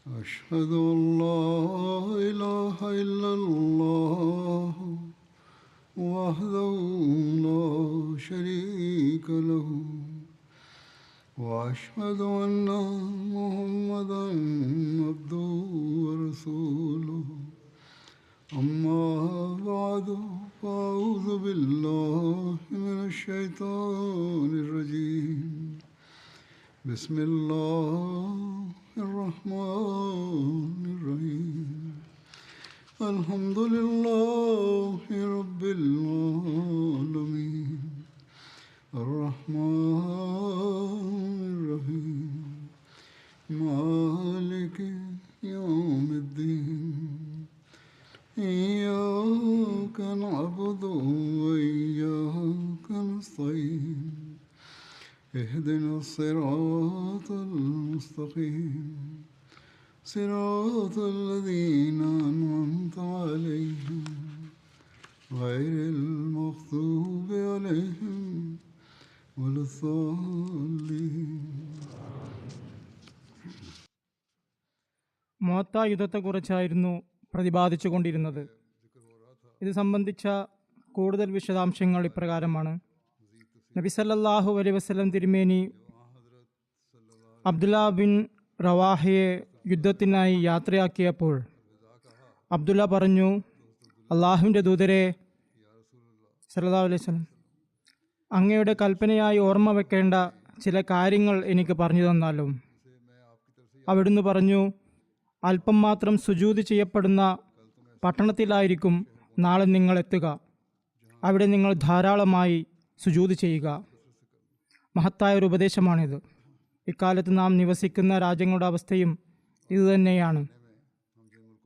أشهد أن لا إله إلا الله وحده لا شريك له وأشهد أن محمدا عبده ورسوله أما بعد فأعوذ بالله من الشيطان الرجيم بسم الله الرحمن الرحيم الحمد لله رب العالمين الرحمن الرحيم مالك يوم الدين إياك نعبد وإياك نستعين اهدنا الصراط المستقيم صراط الذين أنعمت عليهم غير المغضوب عليهم ولا الضالين. മുഅത്ത യുദ്ധത്തെക്കുറിച്ചായിരുന്നു പ്രതിപാദിച്ചു കൊണ്ടിരുന്നത്. ഇത് സംബന്ധിച്ച കൂടുതൽ വിശദാംശങ്ങൾ ഇപ്രകാരമാണ്. നബി സല്ലല്ലാഹു അലൈഹി വസല്ലം തിരുമേനി അബ്ദുല്ല ബിൻ റവാഹയെ യുദ്ധത്തിനായി യാത്രയാക്കിയപ്പോൾ അബ്ദുല്ല പറഞ്ഞു, അള്ളാഹുവിൻ്റെ ദൂതരെ സല്ലല്ലാഹു അലൈഹി വസല്ലം, അങ്ങയുടെ കൽപ്പനയായി ഓർമ്മ വെക്കേണ്ട ചില കാര്യങ്ങൾ എനിക്ക് പറഞ്ഞു തന്നാലും. അവിടുന്ന് പറഞ്ഞു, അല്പം മാത്രം സുജൂദ് ചെയ്യപ്പെടുന്ന പട്ടണത്തിലായിരിക്കും നാളെ നിങ്ങൾ എത്തുക. അവിടെ നിങ്ങൾ ധാരാളമായി സുജൂദ് ചെയ്യുക. മഹത്തായ ഒരു ഉപദേശമാണിത്. ഇക്കാലത്ത് നാം നിവസിക്കുന്ന രാജ്യങ്ങളുടെ അവസ്ഥയും ഇതുതന്നെയാണ്.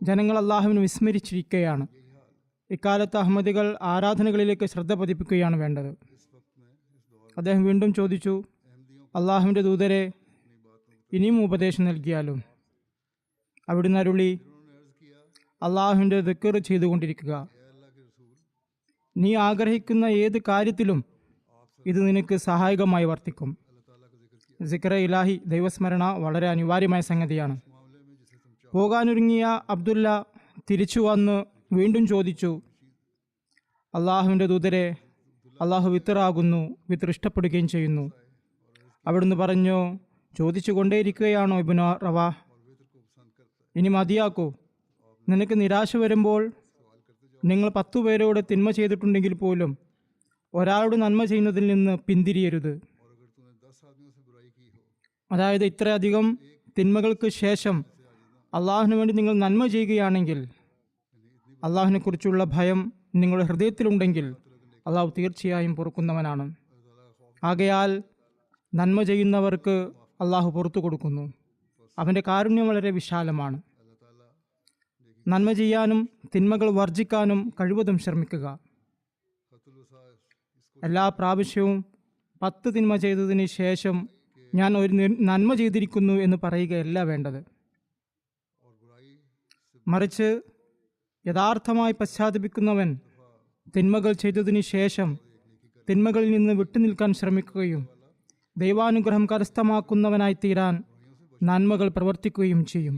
ജനങ്ങൾ അള്ളാഹുവിനെ വിസ്മരിച്ചിരിക്കുകയാണ്. ഇക്കാലത്ത് അഹമ്മദികൾ ആരാധനകളിലേക്ക് ശ്രദ്ധ പതിപ്പിക്കുകയാണ് വേണ്ടത്. അദ്ദേഹം വീണ്ടും ചോദിച്ചു, അള്ളാഹുവിൻ്റെ ദൂതരെ, ഇനിയും ഉപദേശം നൽകിയാലും. അവിടുന്ന് അരുളി, അള്ളാഹുവിൻ്റെ ദിക്ർ ചെയ്തുകൊണ്ടിരിക്കുക. നീ ആഗ്രഹിക്കുന്ന ഏത് കാര്യത്തിലും ഇത് നിനക്ക് സഹായകമായി വർത്തിക്കും. സിക്ര ഇലാഹി, ദൈവസ്മരണ വളരെ അനിവാര്യമായ സംഗതിയാണ്. പോകാനൊരുങ്ങിയ അബ്ദുല്ല തിരിച്ചു വന്ന് വീണ്ടും ചോദിച്ചു, അള്ളാഹുവിൻ്റെ ദൂതരെ, അള്ളാഹു വിത്തറാകുന്നു, വിത്തർ ഇഷ്ടപ്പെടുകയും ചെയ്യുന്നു. അവിടുന്ന് പറഞ്ഞു, ചോദിച്ചു കൊണ്ടേയിരിക്കുകയാണോ ഇബ്നു റവാ? ഇനി മതിയാക്കൂ. നിനക്ക് നിരാശ വരുമ്പോൾ നിങ്ങൾ 10 പേരോട് തിന്മ ചെയ്തിട്ടുണ്ടെങ്കിൽ പോലും ഒരാളോട് നന്മ ചെയ്യുന്നതിൽ നിന്ന് പിന്തിരിയരുത്. അതായത് ഇത്രയധികം തിന്മകൾക്ക് ശേഷം അള്ളാഹുവിന് വേണ്ടി നിങ്ങൾ നന്മ ചെയ്യുകയാണെങ്കിൽ, അള്ളാഹുവിനെ കുറിച്ചുള്ള ഭയം നിങ്ങളുടെ ഹൃദയത്തിലുണ്ടെങ്കിൽ അള്ളാഹു തീർച്ചയായും പൊറുക്കുന്നവനാണ്. ആകയാൽ നന്മ ചെയ്യുന്നവർക്ക് അള്ളാഹു പുറത്തു കൊടുക്കുന്നു. അവൻ്റെ കാരുണ്യം വളരെ വിശാലമാണ്. നന്മ ചെയ്യാനും തിന്മകൾ വർജിക്കാനും കഴിവതും ശ്രമിക്കുക. എല്ലാ പ്രാവശ്യവും 10 തിന്മ ചെയ്തതിന് ശേഷം ഞാൻ ഒരു നന്മ ചെയ്തിരിക്കുന്നു എന്ന് പറയുകയല്ല വേണ്ടത്. മറിച്ച് യഥാർത്ഥമായി പശ്ചാത്തപിക്കുന്നവൻ തിന്മകൾ ചെയ്തതിന് ശേഷം തിന്മകളിൽ നിന്ന് വിട്ടുനിൽക്കാൻ ശ്രമിക്കുകയും ദൈവാനുഗ്രഹം കരസ്ഥമാക്കുന്നവനായി തീരാൻ നന്മകൾ പ്രവർത്തിക്കുകയും ചെയ്യും.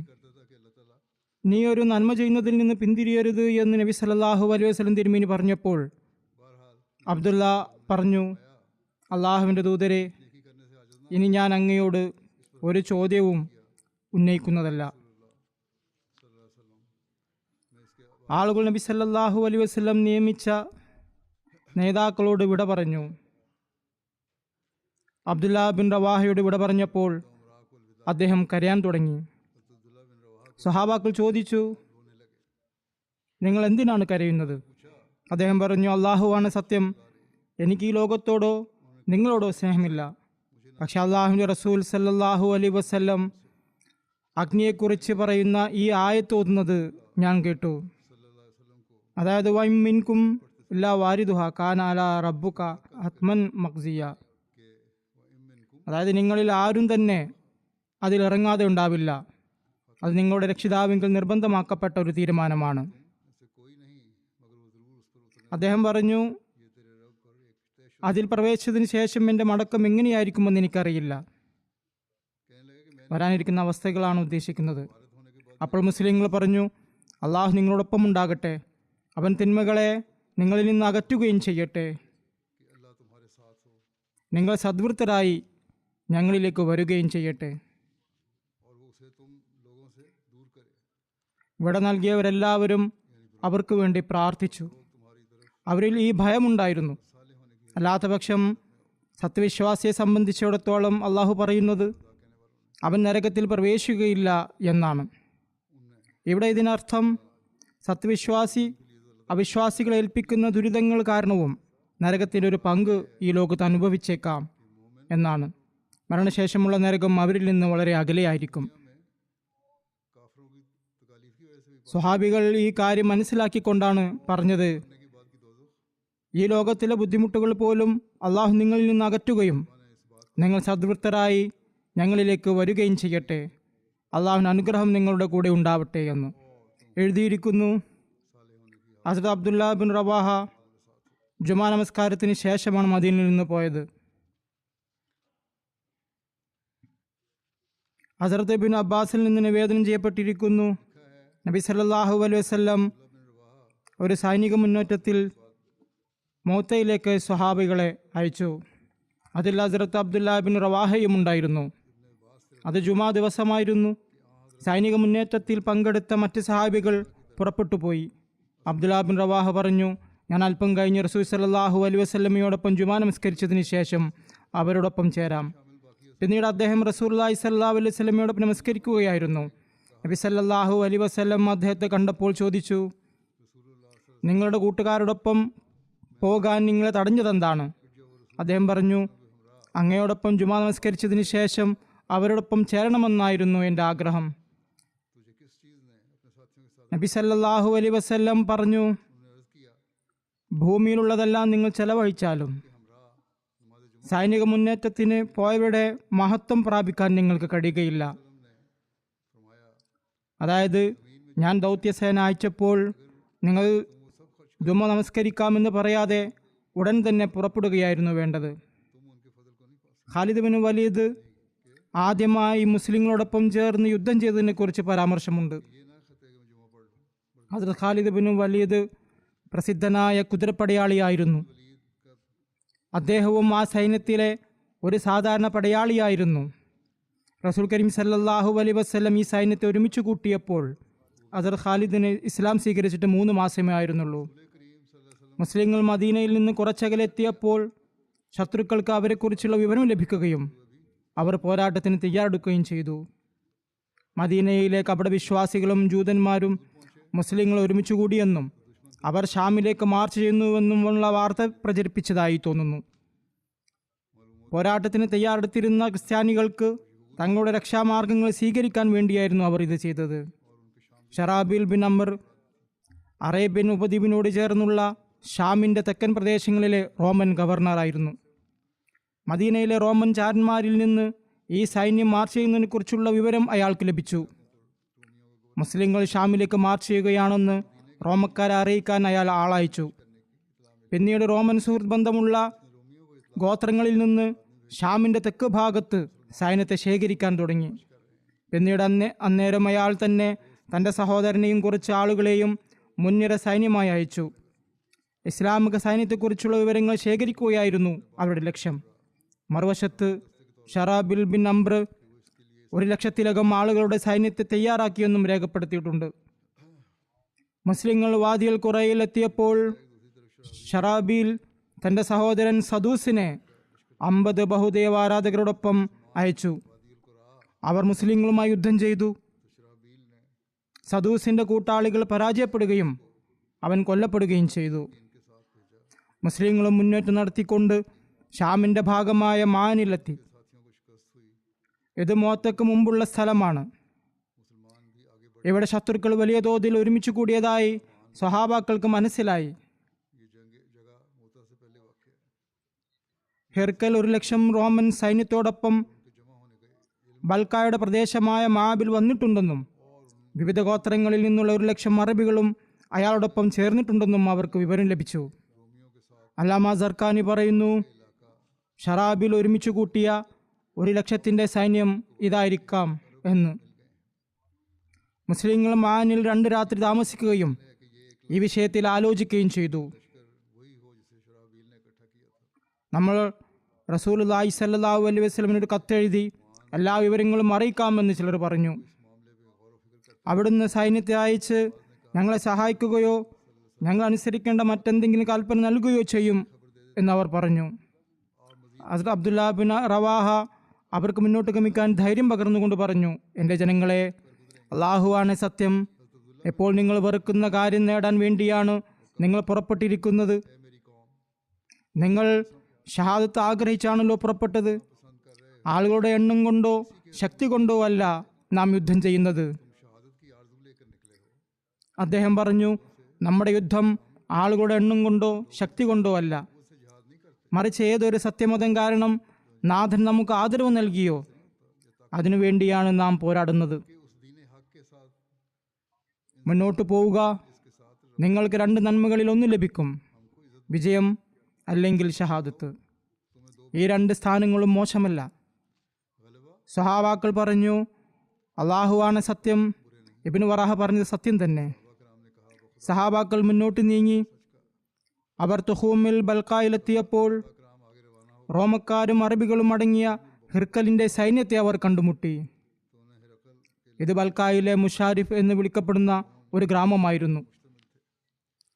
നീ ഒരു നന്മ ചെയ്യുന്നതിൽ നിന്ന് പിന്തിരിയരുത് എന്ന് നബി സല്ലല്ലാഹു അലൈഹി വസല്ലം തിരുമേനി പറഞ്ഞപ്പോൾ അബ്ദുല്ല പറഞ്ഞു, അള്ളാഹുവിൻ്റെ ദൂതരെ, ഇനി ഞാൻ അങ്ങയോട് ഒരു ചോദ്യവും ഉന്നയിക്കുന്നതല്ല. ആളുകൾ നബി സല്ലല്ലാഹു അലൈഹി വസല്ലം നിയമിച്ച നേതാക്കളോട് വിട പറഞ്ഞു. അബ്ദുല്ല ബിൻ റവാഹയോട് വിട പറഞ്ഞപ്പോൾ അദ്ദേഹം കരയാൻ തുടങ്ങി. സഹാബാക്കൾ ചോദിച്ചു, നിങ്ങൾ എന്തിനാണ് കരയുന്നത്? അദ്ദേഹം പറഞ്ഞു, അള്ളാഹുവാണ് സത്യം, എനിക്ക് ഈ ലോകത്തോടോ നിങ്ങളോടോ സ്നേഹമില്ല. പക്ഷെ അള്ളാഹുവിൻ്റെ റസൂൽ സല്ലല്ലാഹു അലൈഹി വസല്ലം അഗ്നിയെക്കുറിച്ച് പറയുന്ന ഈ ആയത്ത് ഓതുന്നത് ഞാൻ കേട്ടു. അതായത് വൈം മിൻകും ഇല്ലാ വാരിദുഹ കാന അലാ റബ്ബുക ഹത്മൻ മഖ്സിയ. അതായത് നിങ്ങളിൽ ആരും തന്നെ അതിലിറങ്ങാതെ ഉണ്ടാവില്ല. അത് നിങ്ങളുടെ രക്ഷിതാവിങ്കിൽ നിർബന്ധമാക്കപ്പെട്ട ഒരു തീരുമാനമാണ്. അദ്ദേഹം പറഞ്ഞു, അതിൽ പ്രവേശിച്ചതിന് ശേഷം എൻ്റെ മടക്കം എങ്ങനെയായിരിക്കുമെന്ന് എനിക്കറിയില്ല. വരാനിരിക്കുന്ന അവസ്ഥകളാണ് ഉദ്ദേശിക്കുന്നത്. അപ്പോൾ മുസ്ലിങ്ങൾ പറഞ്ഞു, അള്ളാഹു നിങ്ങളോടൊപ്പം ഉണ്ടാകട്ടെ, അവൻ തിന്മകളെ നിങ്ങളിൽ നിന്ന് അകറ്റുകയും ചെയ്യട്ടെ, നിങ്ങൾ സദ്വൃത്തരായി ഞങ്ങളിലേക്ക് വരികയും ചെയ്യട്ടെ. ഇവിടെ നൽകിയവരെല്ലാവരും അവർക്ക് വേണ്ടി പ്രാർത്ഥിച്ചു. അവരിൽ ഈ ഭയമുണ്ടായിരുന്നു. അല്ലാത്തപക്ഷം സത്യവിശ്വാസിയെ സംബന്ധിച്ചിടത്തോളം അള്ളാഹു പറയുന്നത് അവൻ നരകത്തിൽ പ്രവേശിക്കുകയില്ല എന്നാണ്. ഇവിടെ ഇതിനർത്ഥം സത്യവിശ്വാസി അവിശ്വാസികളെ ഏൽപ്പിക്കുന്ന ദുരിതങ്ങൾ കാരണവും നരകത്തിൻ്റെ ഒരു പങ്ക് ഈ ലോകത്ത് അനുഭവിച്ചേക്കാം എന്നാണ്. മരണശേഷമുള്ള നരകം അവരിൽ നിന്ന് വളരെ അകലെയായിരിക്കും. സ്വഹാബികൾ ഈ കാര്യം മനസ്സിലാക്കിക്കൊണ്ടാണ് പറഞ്ഞത്, ഈ ലോകത്തിലെ ബുദ്ധിമുട്ടുകൾ പോലും അള്ളാഹു നിങ്ങളിൽ നിന്ന് അകറ്റുകയും നിങ്ങൾ സദ്വൃത്തരായി ഞങ്ങളിലേക്ക് വരികയും ചെയ്യട്ടെ, അള്ളാഹുവിൻ്റെ അനുഗ്രഹം നിങ്ങളുടെ കൂടെ ഉണ്ടാവട്ടെ എന്ന് എഴുതിയിരിക്കുന്നു. ഹസ്രത്ത് അബ്ദുല്ല ബിൻ റവാഹ ജുമാ നമസ്കാരത്തിന് ശേഷമാണ് മദീനയിൽ നിന്ന് പോയത്. ഹസ്രത്ത് ബിൻ അബ്ബാസിൽ നിന്ന് നിവേദനം ചെയ്യപ്പെട്ടിരിക്കുന്നു, നബി സല്ലല്ലാഹു അലൈഹി വസല്ലം ഒരു സൈനിക മുന്നേറ്റത്തിൽ മൗത്തയിലേക്ക് സ്വഹാബികളെ അയച്ചു. അതിൽ ഹസ്രത്ത് അബ്ദുല്ല ബിൻ റവാഹയും ഉണ്ടായിരുന്നു. അത് ജുമാ ദിവസമായിരുന്നു. സൈനിക മുന്നേറ്റത്തിൽ പങ്കെടുത്ത മറ്റ് സഹാബികൾ പുറപ്പെട്ടു പോയി. അബ്ദുല്ല ബിൻ റവാഹ പറഞ്ഞു, ഞാൻ അല്പം കഴിഞ്ഞ് റസൂൽ സല്ലല്ലാഹു അലൈഹി വസല്ലമയോടൊപ്പം ജുമാ നമസ്കരിച്ചതിന് ശേഷം അവരോടൊപ്പം ചേരാം. പിന്നീട് അദ്ദേഹം റസൂലുള്ളാഹി സ്വല്ലല്ലാഹു അലൈഹി വസല്ലമയോടൊപ്പം നമസ്കരിക്കുകയായിരുന്നു. നബി സല്ലല്ലാഹു അലൈഹി വസല്ലം അദ്ദേഹത്തെ കണ്ടപ്പോൾ ചോദിച്ചു, നിങ്ങളുടെ കൂട്ടുകാരോടൊപ്പം പോകാൻ നിങ്ങളെ തടഞ്ഞതെന്താണ്? അദ്ദേഹം പറഞ്ഞു, അങ്ങയോടൊപ്പം ജുമാ നമസ്കരിച്ചതിന് ശേഷം അവരോടൊപ്പം ചേരണമെന്നായിരുന്നു എൻ്റെ ആഗ്രഹം. നബി സല്ലല്ലാഹു അലൈഹി വസല്ലം പറഞ്ഞു, ഭൂമിയിലുള്ളതെല്ലാം നിങ്ങൾ ചെലവഴിച്ചാലും സൈനിക മുന്നേറ്റത്തിന് പോയവരുടെ മഹത്വം പ്രാപിക്കാൻ നിങ്ങൾക്ക് കഴിയുകയില്ല. അതായത്, ഞാൻ ദൗത്യസേന അയച്ചപ്പോൾ നിങ്ങൾ ജുമ നമസ്കരിക്കാമെന്ന് പറയാതെ ഉടൻ തന്നെ പുറപ്പെടുകയായിരുന്നു വേണ്ടത്. ഖാലിദ് ബിൻ വലീദ് ആദ്യമായി മുസ്ലിങ്ങളോടൊപ്പം ചേർന്ന് യുദ്ധം ചെയ്തതിനെ കുറിച്ച് പരാമർശമുണ്ട്. ഹസ്രത്ത് ഖാലിദ് ബിൻ വലീദ് പ്രസിദ്ധനായ കുതിരപ്പടയാളിയായിരുന്നു. അദ്ദേഹവും ആ സൈന്യത്തിലെ ഒരു സാധാരണ പടയാളിയായിരുന്നു. റസൂൽ കരീം സല്ലല്ലാഹു അലൈഹി വസല്ലം ഈ സൈന്യത്തെ ഒരുമിച്ച് കൂട്ടിയപ്പോൾ ഹസ്രത്ത് ഖാലിദിന് ഇസ്ലാം സ്വീകരിച്ചിട്ട് 3 മാസമേ ആയിരുന്നുള്ളൂ. മുസ്ലിങ്ങൾ മദീനയിൽ നിന്ന് കുറച്ചകലെത്തിയപ്പോൾ ശത്രുക്കൾക്ക് അവരെക്കുറിച്ചുള്ള വിവരം ലഭിക്കുകയും അവർ പോരാട്ടത്തിന് തയ്യാറെടുക്കുകയും ചെയ്തു. മദീനയിലെ കപടവിശ്വാസികളും ജൂതന്മാരും മുസ്ലിങ്ങൾ ഒരുമിച്ച് കൂടിയെന്നും അവർ ഷാമിലേക്ക് മാർച്ച് ചെയ്യുന്നുവെന്നുമുള്ള വാർത്ത പ്രചരിപ്പിച്ചതായി തോന്നുന്നു. പോരാട്ടത്തിന് തയ്യാറെടുത്തിരുന്ന ക്രിസ്ത്യാനികൾക്ക് തങ്ങളുടെ രക്ഷാമാർഗങ്ങൾ സ്വീകരിക്കാൻ വേണ്ടിയായിരുന്നു അവർ ഇത് ചെയ്തത്. ഷറാബിൽ ബിൻ അമർ അറേബ്യൻ ഉപദ്വീപിനോട് ചേർന്നുള്ള ഷാമിൻ്റെ തെക്കൻ പ്രദേശങ്ങളിലെ റോമൻ ഗവർണറായിരുന്നു. മദീനയിലെ റോമൻ ചാരന്മാരിൽ നിന്ന് ഈ സൈന്യം മാർച്ച് ചെയ്യുന്നതിനെക്കുറിച്ചുള്ള വിവരം അയാൾക്ക് ലഭിച്ചു. മുസ്ലിങ്ങൾ ഷാമിലേക്ക് മാർച്ച് ചെയ്യുകയാണെന്ന് റോമക്കാരെ അറിയിക്കാൻ അയാൾ ആളയച്ചു. പിന്നീട് റോമൻ സുഹൃത്ത് ബന്ധമുള്ള ഗോത്രങ്ങളിൽ നിന്ന് ഷാമിൻ്റെ തെക്ക് ഭാഗത്ത് സൈന്യത്തെ ശേഖരിക്കാൻ തുടങ്ങി. പിന്നീട് അന്നേരം അയാൾ തന്നെ തൻ്റെ സഹോദരനെയും കുറച്ച് ആളുകളെയും മുൻനിര സൈന്യമായി അയച്ചു. ഇസ്ലാമിക സൈന്യത്തെക്കുറിച്ചുള്ള വിവരങ്ങൾ ശേഖരിക്കുകയായിരുന്നു അവരുടെ ലക്ഷ്യം. മറുവശത്ത് ഷറാബിൽ ബിൻ അംർ 100,000-ലധികം ആളുകളുടെ സൈന്യത്തെ തയ്യാറാക്കിയെന്നും രേഖപ്പെടുത്തിയിട്ടുണ്ട്. മുസ്ലിങ്ങൾ വാദിയൽ ഖുറയിൽ എത്തിയപ്പോൾ ഷറാബിൽ തൻ്റെ സഹോദരൻ സദൂസിനെ 50 ബഹുദൈവാരാധകരോടൊപ്പം അയച്ചു. അവർ മുസ്ലിങ്ങളുമായി യുദ്ധം ചെയ്തു. സദൂസിൻ്റെ കൂട്ടാളികൾ പരാജയപ്പെടുകയും അവൻ കൊല്ലപ്പെടുകയും ചെയ്തു. മുസ്ലിങ്ങളും മുന്നേറ്റം നടത്തിക്കൊണ്ട് ഷാമിൻ്റെ ഭാഗമായ മാനിലെത്തി. ഇത് മോത്തക്ക് മുമ്പുള്ള സ്ഥലമാണ്. ഇവിടെ ശത്രുക്കൾ വലിയ തോതിൽ ഒരുമിച്ച് കൂടിയതായി സ്വഹാബാക്കൾക്ക് മനസ്സിലായി. ഹെർക്കൽ 100,000 റോമൻ സൈന്യത്തോടൊപ്പം ബൽക്കായുടെ പ്രദേശമായ മാബിൽ വന്നിട്ടുണ്ടെന്നും വിവിധ ഗോത്രങ്ങളിൽ നിന്നുള്ള 100,000 അറബികളും അയാളോടൊപ്പം ചേർന്നിട്ടുണ്ടെന്നും അവർക്ക് വിവരം ലഭിച്ചു. അല്ലാമ സർക്കാനി പറയുന്നു, ഷറാബിൽ ഒരുമിച്ച് കൂട്ടിയ 100,000-ന്റെ സൈന്യം ഇതായിരിക്കാം എന്ന്. മുസ്ലിങ്ങൾ മാനിൽ 2 രാത്രി താമസിക്കുകയും ഈ വിഷയത്തിൽ ആലോചിക്കുകയും ചെയ്തു. നമ്മൾ റസൂലുള്ളാഹി സ്വല്ലല്ലാഹു അലൈഹി വസല്ലമിന് ഒരു കത്തെഴുതി എല്ലാ വിവരങ്ങളും അറിയിക്കാമെന്ന് ചിലർ പറഞ്ഞു. അവിടുന്ന് സൈന്യത്തെ അയച്ച് ഞങ്ങളെ സഹായിക്കുകയോ ഞങ്ങൾ അനുസരിക്കേണ്ട മറ്റെന്തെങ്കിലും കൽപ്പന നൽകുകയോ ചെയ്യും എന്നവർ പറഞ്ഞു. ഹസ്രത്ത് അബ്ദുല്ല ബിൻ റവാഹ അവർക്ക് മുന്നോട്ട് ഗമിക്കാൻ ധൈര്യം പകർന്നുകൊണ്ട് പറഞ്ഞു, എൻ്റെ ജനങ്ങളെ, അള്ളാഹുവാണ് സത്യം. എപ്പോൾ നിങ്ങൾ വെറുക്കുന്ന കാര്യം നേടാൻ വേണ്ടിയാണ് നിങ്ങൾ പുറപ്പെട്ടിരിക്കുന്നത്. നിങ്ങൾ ഷഹാദത്ത് ആഗ്രഹിച്ചാണല്ലോ പുറപ്പെട്ടത്. ആളുകളുടെ എണ്ണം കൊണ്ടോ ശക്തി കൊണ്ടോ അല്ല നാം യുദ്ധം ചെയ്യുന്നത്. അദ്ദേഹം പറഞ്ഞു, നമ്മുടെ യുദ്ധം ആളുകളുടെ എണ്ണം കൊണ്ടോ ശക്തി കൊണ്ടോ അല്ല, മറിച്ച് ഏതൊരു സത്യമതം കാരണം നാഥൻ നമുക്ക് ആദരവ് നൽകിയോ അതിനുവേണ്ടിയാണ് നാം പോരാടുന്നത്. മുന്നോട്ട് പോവുക. നിങ്ങൾക്ക് 2 നന്മകളിൽ ഒന്ന് ലഭിക്കും, വിജയം അല്ലെങ്കിൽ ഷഹാദത്ത്. ഈ 2 സ്ഥാനങ്ങളും മോശമല്ല. സഹാബാക്കൾ പറഞ്ഞു, അള്ളാഹുവാണ് സത്യം. ഇബ്നു വറാഹ പറഞ്ഞത് സത്യം തന്നെ. സഹാബാക്കൾ മുന്നോട്ട് നീങ്ങി. അവർ തുഹൂമിൽ ബൽക്കായിലെത്തിയപ്പോൾ റോമക്കാരും അറബികളും അടങ്ങിയ ഹിർക്കലിന്റെ സൈന്യത്തെ അവർ കണ്ടുമുട്ടി. ഇത് ബൽക്കായിലെ മുഷാരിഫ് എന്ന് വിളിക്കപ്പെടുന്ന ഒരു ഗ്രാമമായിരുന്നു.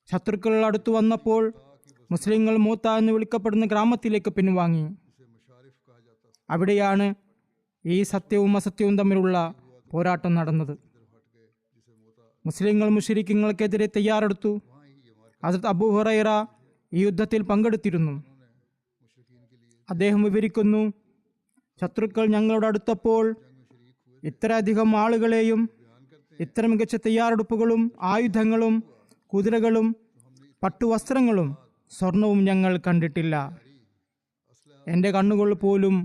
ശത്രുക്കൾ അടുത്തു വന്നപ്പോൾ മുസ്ലിങ്ങൾ മൂത്ത എന്ന് വിളിക്കപ്പെടുന്ന ഗ്രാമത്തിലേക്ക് പിൻവാങ്ങി. അവിടെയാണ് ഈ സത്യവും അസത്യവും തമ്മിലുള്ള പോരാട്ടം നടന്നത്. മുസ്ലിങ്ങൾ മുശ്രിക്കുകൾക്കെതിരെ തയ്യാറെടുത്തു. ഹസ്രത്ത് അബൂ ഹുറൈറ ഈ യുദ്ധത്തിൽ പങ്കെടുത്തിരുന്നു. അദ്ദേഹം വിവരിക്കുന്നു, ശത്രുക്കൾ ഞങ്ങളുടെ അടുത്തപ്പോൾ ഇത്രയധികം ആളുകളെയും ഇത്ര മികച്ച തയ്യാറെടുപ്പുകളും ആയുധങ്ങളും കുതിരകളും പട്ടുവസ്ത്രങ്ങളും സ്വർണവും ഞങ്ങൾ കണ്ടിട്ടില്ല. എൻ്റെ കണ്ണുകൾ പോലും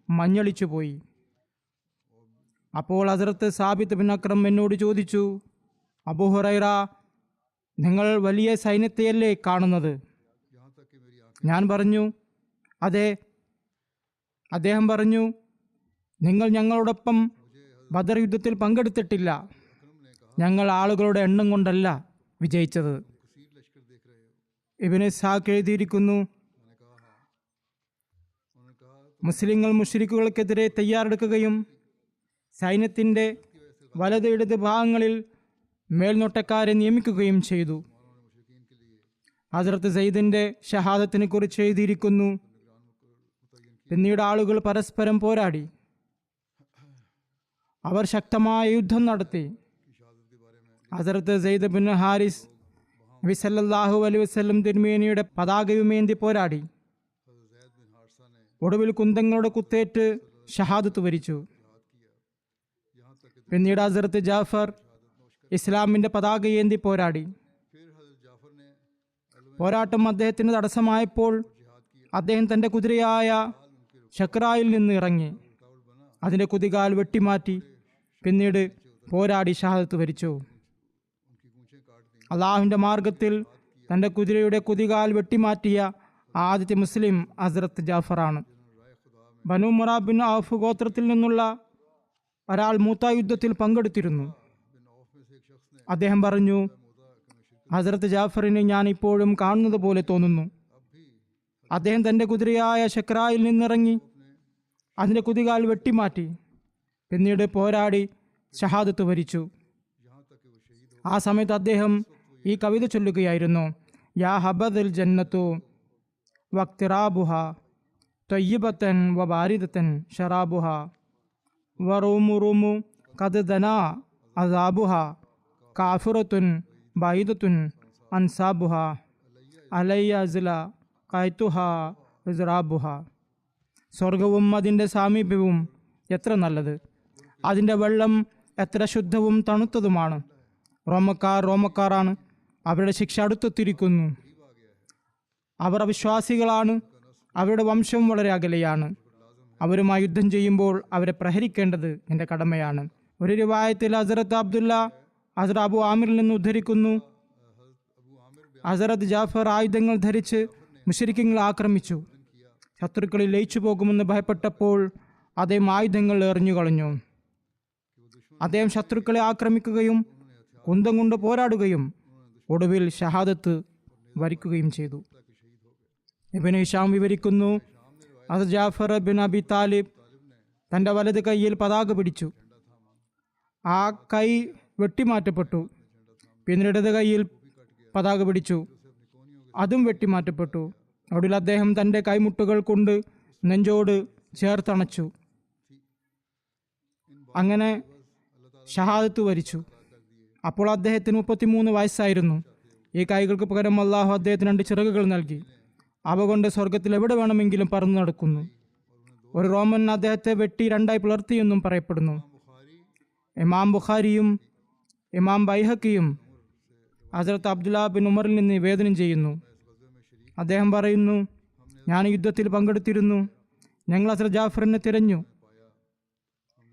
മഞ്ഞളിച്ചു പോയി. അപ്പോൾ ഹസ്രത്ത് സാബിത്ത് ബിൻ അക്രം എന്നോട് ചോദിച്ചു, അബൂ ഹുറൈറ, നിങ്ങൾ വലിയ സൈന്യത്തെയല്ലേ കാണുന്നത്? ഞാൻ പറഞ്ഞു, അതെ. അദ്ദേഹം പറഞ്ഞു, നിങ്ങൾ ഞങ്ങളോടൊപ്പം ബദർ യുദ്ധത്തിൽ പങ്കെടുത്തിട്ടില്ല. ഞങ്ങൾ ആളുകളുടെ എണ്ണം കൊണ്ടല്ല വിജയിച്ചത്. ഇബ്നു ഇസ്ഹാഖ് എഴുതിയിരിക്കുന്നു, മുസ്ലിങ്ങൾ മുശ്രിക്കുകൾക്കെതിരെ തയ്യാറെടുക്കുകയും സൈന്യത്തിൻ്റെ വലത് ഇടത് ഭാഗങ്ങളിൽ മേൽനോട്ടക്കാരെ നിയമിക്കുകയും ചെയ്തു. ഹസ്രത്ത് സെയ്ദിൻ്റെ ഷഹാദത്തിനെ കുറിച്ച് എഴുതിയിരിക്കുന്നു, പിന്നീട് ആളുകൾ പരസ്പരം പോരാടി. അവർ ശക്തമായ യുദ്ധം നടത്തി. ഹസ്രത്ത് സെയ്ദ് ബിൻ ഹാരിസ് നബി സല്ലല്ലാഹു അലൈഹി വസല്ലം തിരുമേനിയുടെ പതാകയുമേന്തി പോരാടി. ഒടുവിൽ കുന്തങ്ങളുടെ കുത്തേറ്റ് ഷഹാദത്ത് വരിച്ചു. പിന്നീട് ഹസ്രത്ത് ജാഫർ ഇസ്ലാമിൻ്റെ പതാകയേന്തി പോരാടി. പോരാട്ടം അദ്ദേഹത്തിന് തടസ്സമായപ്പോൾ അദ്ദേഹം തൻ്റെ കുതിരയായ ഷക്രായിൽ നിന്ന് ഇറങ്ങി അതിൻ്റെ കുതികാൽ വെട്ടിമാറ്റി പിന്നീട് പോരാടി ഷഹാദത്ത് വരിച്ചു. അള്ളാഹുവിൻ്റെ മാർഗത്തിൽ തൻ്റെ കുതിരയുടെ കുതികാൽ വെട്ടിമാറ്റിയ ആദ്യത്തെ മുസ്ലിം ഹസ്രത്ത് ജാഫറാണ്. ബനു മുറാ ബിൻ ഔഫ് ഗോത്രത്തിൽ നിന്നുള്ള ഒരാൾ മൂത്ത യുദ്ധത്തിൽ പങ്കെടുത്തിരുന്നു. അദ്ദേഹം പറഞ്ഞു, ഹസ്രത്ത് ജാഫറിനെ ഞാൻ ഇപ്പോഴും കാണുന്നത് പോലെ തോന്നുന്നു. അദ്ദേഹം തൻ്റെ കുതിരയായ ഷക്രായിൽ നിന്നിറങ്ങി അതിൻ്റെ കുതികാൽ വെട്ടിമാറ്റി പിന്നീട് പോരാടി ഷഹാദത്ത് വരിച്ചു. ആ സമയത്ത് അദ്ദേഹം ഈ കവിത ചൊല്ലുകയായിരുന്നു, യാ ഹബദൽ ജന്നത്തു വക്തിറാബുഹ ത്വയ്യിബത്തൻ വബാരിദത്തൻ ഷറാബുഹ വറൂമുറുമു ഖദ് ദനാ അസാബുഹ കാഫിറത്തുൻ ബൈദത്തുൻ അൻസാബുഹ അലയ്യ അസ്ല ഖൈതുഹ ഇസ്റാബുഹ. സ്വർഗവും അതിൻ്റെ സാമീപ്യവും എത്ര നല്ലത്, അതിൻ്റെ വെള്ളം എത്ര ശുദ്ധവും തണുത്തതുമാണ്. റോമക്കാരാണ്, അവരുടെ ശിക്ഷ അടുത്തെത്തിയിരിക്കുന്നു. അവർ അവിശ്വാസികളാണ്, അവരുടെ വംശം വളരെ അകലെയാണ്. അവരുമായി യുദ്ധം ചെയ്യുമ്പോൾ അവരെ പ്രഹരിക്കേണ്ടത് എൻ്റെ കടമയാണ്. ഒരു റിവായത്തിൽ ഹസ്രത്ത് അബ്ദുല്ല ഹസ്രത്ത് അബു ആമിറിൽ നിന്ന് ഉദ്ധരിക്കുന്നു, ഹസ്രത്ത് ജാഫർ ആയുധങ്ങൾ ധരിച്ച് മുശ്രിക്കുകളെ ആക്രമിച്ചു. ശത്രുക്കളിൽ ലയിച്ചു പോകുമെന്ന് ഭയപ്പെട്ടപ്പോൾ അദ്ദേഹം ആയുധങ്ങൾ എറിഞ്ഞു കളഞ്ഞു. അദ്ദേഹം ശത്രുക്കളെ ആക്രമിക്കുകയും കുന്തം കൊണ്ട് പോരാടുകയും ഒടുവിൽ ഷഹാദത്ത് വരിക്കുകയും ചെയ്തു. ഇബ്നു ഹിശാം വിവരിക്കുന്നു, അത് ജാഫർ ബിൻ അബി താലിബ് തൻ്റെ വലത് കൈയിൽ പതാക പിടിച്ചു. ആ കൈ വെട്ടിമാറ്റപ്പെട്ടു. പിന്നെ ഇടത് കൈയിൽ പതാക പിടിച്ചു, അതും വെട്ടിമാറ്റപ്പെട്ടു. ഒടുവിൽ അദ്ദേഹം തൻ്റെ കൈമുട്ടുകൾ കൊണ്ട് നെഞ്ചോട് ചേർത്തണച്ചു. അങ്ങനെ ഷഹാദത്ത് വരിച്ചു. അപ്പോൾ അദ്ദേഹത്തിന് 33 വയസ്സായിരുന്നു. ഈ കൈകൾക്ക് പകരം അള്ളാഹു അദ്ദേഹത്തിന് 2 ചിറകുകൾ നൽകി. അവ കൊണ്ട് സ്വർഗത്തിൽ എവിടെ വേണമെങ്കിലും പറന്നു നടക്കുന്നു. ഒരു റോമൻ അദ്ദേഹത്തെ വെട്ടി 2 പിളർത്തിയെന്നും പറയപ്പെടുന്നു. ഇമാം ബുഖാരിയും ഇമാം ബൈഹക്കിയും ഹസ്രത്ത് അബ്ദുല്ല ബിൻ ഉമറിൽ നിന്ന് നിവേദനം ചെയ്യുന്നു. അദ്ദേഹം പറയുന്നു, ഞാൻ യുദ്ധത്തിൽ പങ്കെടുത്തിരുന്നു. ഞങ്ങൾ ഹസ്രത്ത് ജാഫറിനെ തിരഞ്ഞു.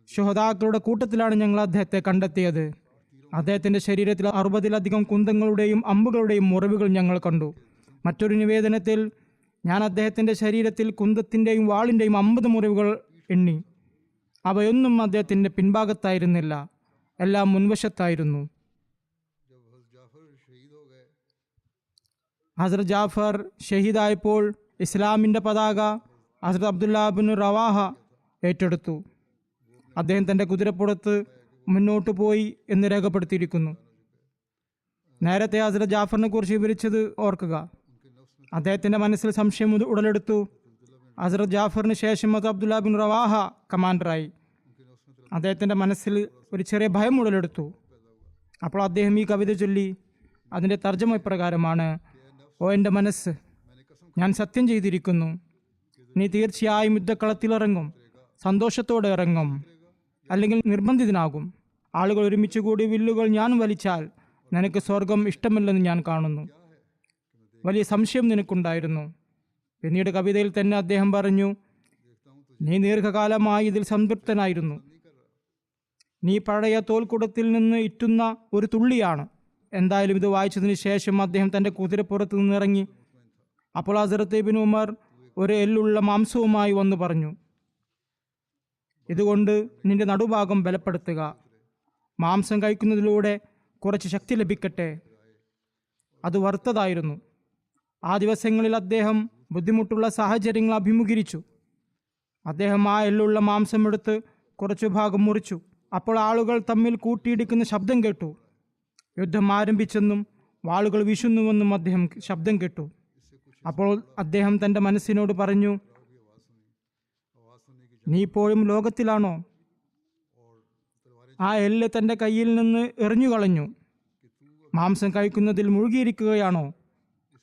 ശുഹദാക്കളുടെ കൂട്ടത്തിലാണ് ഞങ്ങൾ അദ്ദേഹത്തെ കണ്ടെത്തിയത്. അദ്ദേഹത്തിൻ്റെ ശരീരത്തിൽ 60-ലധികം കുന്തങ്ങളുടെയും അമ്പുകളുടെയും മുറിവുകൾ ഞങ്ങൾ കണ്ടു. മറ്റൊരു നിവേദനത്തിൽ ഞാൻ അദ്ദേഹത്തിൻ്റെ ശരീരത്തിൽ കുന്തത്തിൻ്റെയും വാളിൻ്റെയും 50 മുറിവുകൾ എണ്ണി. അവയൊന്നും അദ്ദേഹത്തിൻ്റെ പിൻഭാഗത്തായിരുന്നില്ല, എല്ലാം മുൻവശത്തായിരുന്നു. ഹസ്രത്ത് ജാഫർ ഷഹീദായപ്പോൾ ഇസ്ലാമിൻ്റെ പതാക ഹസ്രത്ത് അബ്ദുല്ല ബിൻ റവാഹ ഏറ്റെടുത്തു. അദ്ദേഹം തൻ്റെ കുതിരപ്പുറത്ത് മുന്നോട്ട് പോയി എന്ന് രേഖപ്പെടുത്തിയിരിക്കുന്നു. നേരത്തെ ഹസ്രത്ത് ജാഫറിനെ കുറിച്ച് വിവരിച്ചത് ഓർക്കുക. അദ്ദേഹത്തിൻ്റെ മനസ്സിൽ സംശയം ഉടലെടുത്തു. ഹസ്രത്ത് ജാഫറിന് ശേഷം ഹസ്രത്ത് അബ്ദുല്ല ബിൻ റവാഹ കമാൻഡറായി. അദ്ദേഹത്തിൻ്റെ മനസ്സിൽ ഒരു ചെറിയ ഭയം ഉടലെടുത്തു. അപ്പോൾ അദ്ദേഹം ഈ കവിത ചൊല്ലി. അതിൻ്റെ തർജ്ജമ ഇപ്രകാരമാണ്: ഓ എൻ്റെ മനസ്സ്, ഞാൻ സത്യം ചെയ്തിരിക്കുന്നു, നീ തീർച്ചയായും യുദ്ധക്കളത്തിലിറങ്ങും. സന്തോഷത്തോടെ ഇറങ്ങും, അല്ലെങ്കിൽ നിർബന്ധിതനാകും. ആളുകൾ ഒരുമിച്ച് കൂടി വില്ലുകൾ ഞാൻ വലിച്ചാൽ നിനക്ക് സ്വർഗം ഇഷ്ടമല്ലെന്ന് ഞാൻ കാണുന്നു. വലിയ സംശയം നിനക്കുണ്ടായിരുന്നു. പിന്നീട് കവിതയിൽ തന്നെ അദ്ദേഹം പറഞ്ഞു, നീ ദീർഘകാലമായി ഇതിൽ സംതൃപ്തനായിരുന്നു. നീ പഴയ തോൽക്കുടത്തിൽ നിന്ന് ഇറ്റുന്ന ഒരു തുള്ളിയാണ്. എന്തായാലും ഇത് വായിച്ചതിന് ശേഷം അദ്ദേഹം തൻ്റെ കുതിരപ്പുറത്ത് നിന്നിറങ്ങി. അപ്പോൾ ഹസ്രത്ത് ഇബ്നു ഉമർ ഒരു എല്ലുള്ള മാംസവുമായി വന്നു പറഞ്ഞു, ഇതുകൊണ്ട് നിന്റെ നടുഭാഗം ബലപ്പെടുത്തുക. മാംസം കഴിക്കുന്നതിലൂടെ കുറച്ച് ശക്തി ലഭിക്കട്ടെ. അത് വറുത്തതായിരുന്നു. ആ ദിവസങ്ങളിൽ അദ്ദേഹം ബുദ്ധിമുട്ടുള്ള സാഹചര്യങ്ങൾ അഭിമുഖീകരിച്ചു. അദ്ദേഹം ആ എല്ലുള്ള മാംസം എടുത്ത് കുറച്ചു ഭാഗം മുറിച്ചു. അപ്പോൾ ആളുകൾ തമ്മിൽ കൂട്ടിയിടിക്കുന്ന ശബ്ദം കേട്ടു. യുദ്ധം ആരംഭിച്ചെന്നും വാളുകൾ വീശുന്നുവെന്നും അദ്ദേഹം ശബ്ദം കേട്ടു. അപ്പോൾ അദ്ദേഹം തൻ്റെ മനസ്സിനോട് പറഞ്ഞു, നീ ഇപ്പോഴും ലോകത്തിലാണോ? ആ എല്ല് തൻ്റെ കയ്യിൽ നിന്ന് എറിഞ്ഞു കളഞ്ഞു. മാംസം കഴിക്കുന്നതിൽ മുഴുകിയിരിക്കുകയാണോ?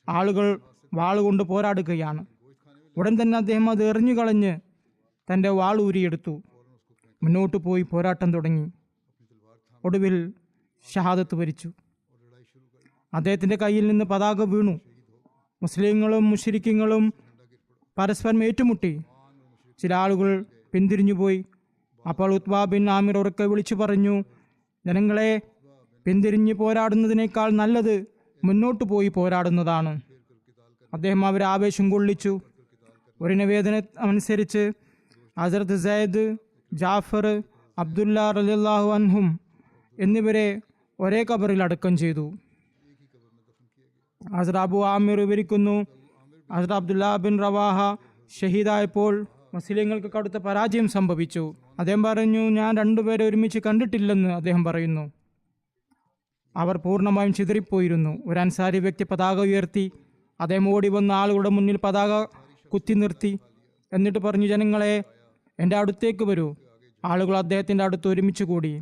ആളുകൾ വാളുകൊണ്ട് പോരാടുകയാണ്. ഉടൻ തന്നെ അദ്ദേഹം അത് എറിഞ്ഞു കളഞ്ഞ് തൻ്റെ വാൾ ഊരിയെടുത്തു. മുന്നോട്ട് പോയി പോരാട്ടം തുടങ്ങി. ഒടുവിൽ ഷഹാദത്ത് വരിച്ചു. അദ്ദേഹത്തിൻ്റെ കയ്യിൽ നിന്ന് പതാക വീണു. മുസ്ലിങ്ങളും മുശ്രിക്കുകളും പരസ്പരം ഏറ്റുമുട്ടി. ചില ആളുകൾ പിന്തിരിഞ്ഞുപോയി. അപ്പോൾ ഉത്ബ ബിൻ ആമിർ ഉറക്കെ വിളിച്ചു പറഞ്ഞു, ജനങ്ങളെ, പിന്തിരിഞ്ഞ് പോരാടുന്നതിനേക്കാൾ നല്ലത് മുന്നോട്ട് പോയി പോരാടുന്നതാണ്. അദ്ദേഹം അവരെ ആവേശം കൊള്ളിച്ചു. ഒരു നിവേദനം അനുസരിച്ച് ഹസ്രത്ത് സയ്യിദ്, ജാഫർ, അബ്ദുല്ല റളിയല്ലാഹു അൻഹും എന്നിവരെ ഒരേ ഖബറിൽ അടക്കം ചെയ്തു. ഹസ്രത്ത് അബു ആമിർ വിവരിക്കുന്നു, ഹസ്രത്ത് അബ്ദുല്ല ബിൻ റവാഹ ഷഹീദായപ്പോൾ മുസ്ലിങ്ങൾക്ക് കടുത്ത പരാജയം സംഭവിച്ചു. അദ്ദേഹം പറഞ്ഞു, ഞാൻ 2 പേരെ ഒരുമിച്ച് കണ്ടിട്ടില്ലെന്ന് അദ്ദേഹം പറയുന്നു. അവർ പൂർണ്ണമായും ചിതറിപ്പോയിരുന്നു. ഒരു അൻസാരി വ്യക്തി പതാക ഉയർത്തി. അദ്ദേഹം ഓടി വന്ന ആളുകളുടെ മുന്നിൽ പതാക കുത്തി നിർത്തി. എന്നിട്ട് പറഞ്ഞു, ജനങ്ങളെ, എൻ്റെ അടുത്തേക്ക് വരൂ. ആളുകൾ അദ്ദേഹത്തിൻ്റെ അടുത്ത് ഒരുമിച്ച് കൂടി.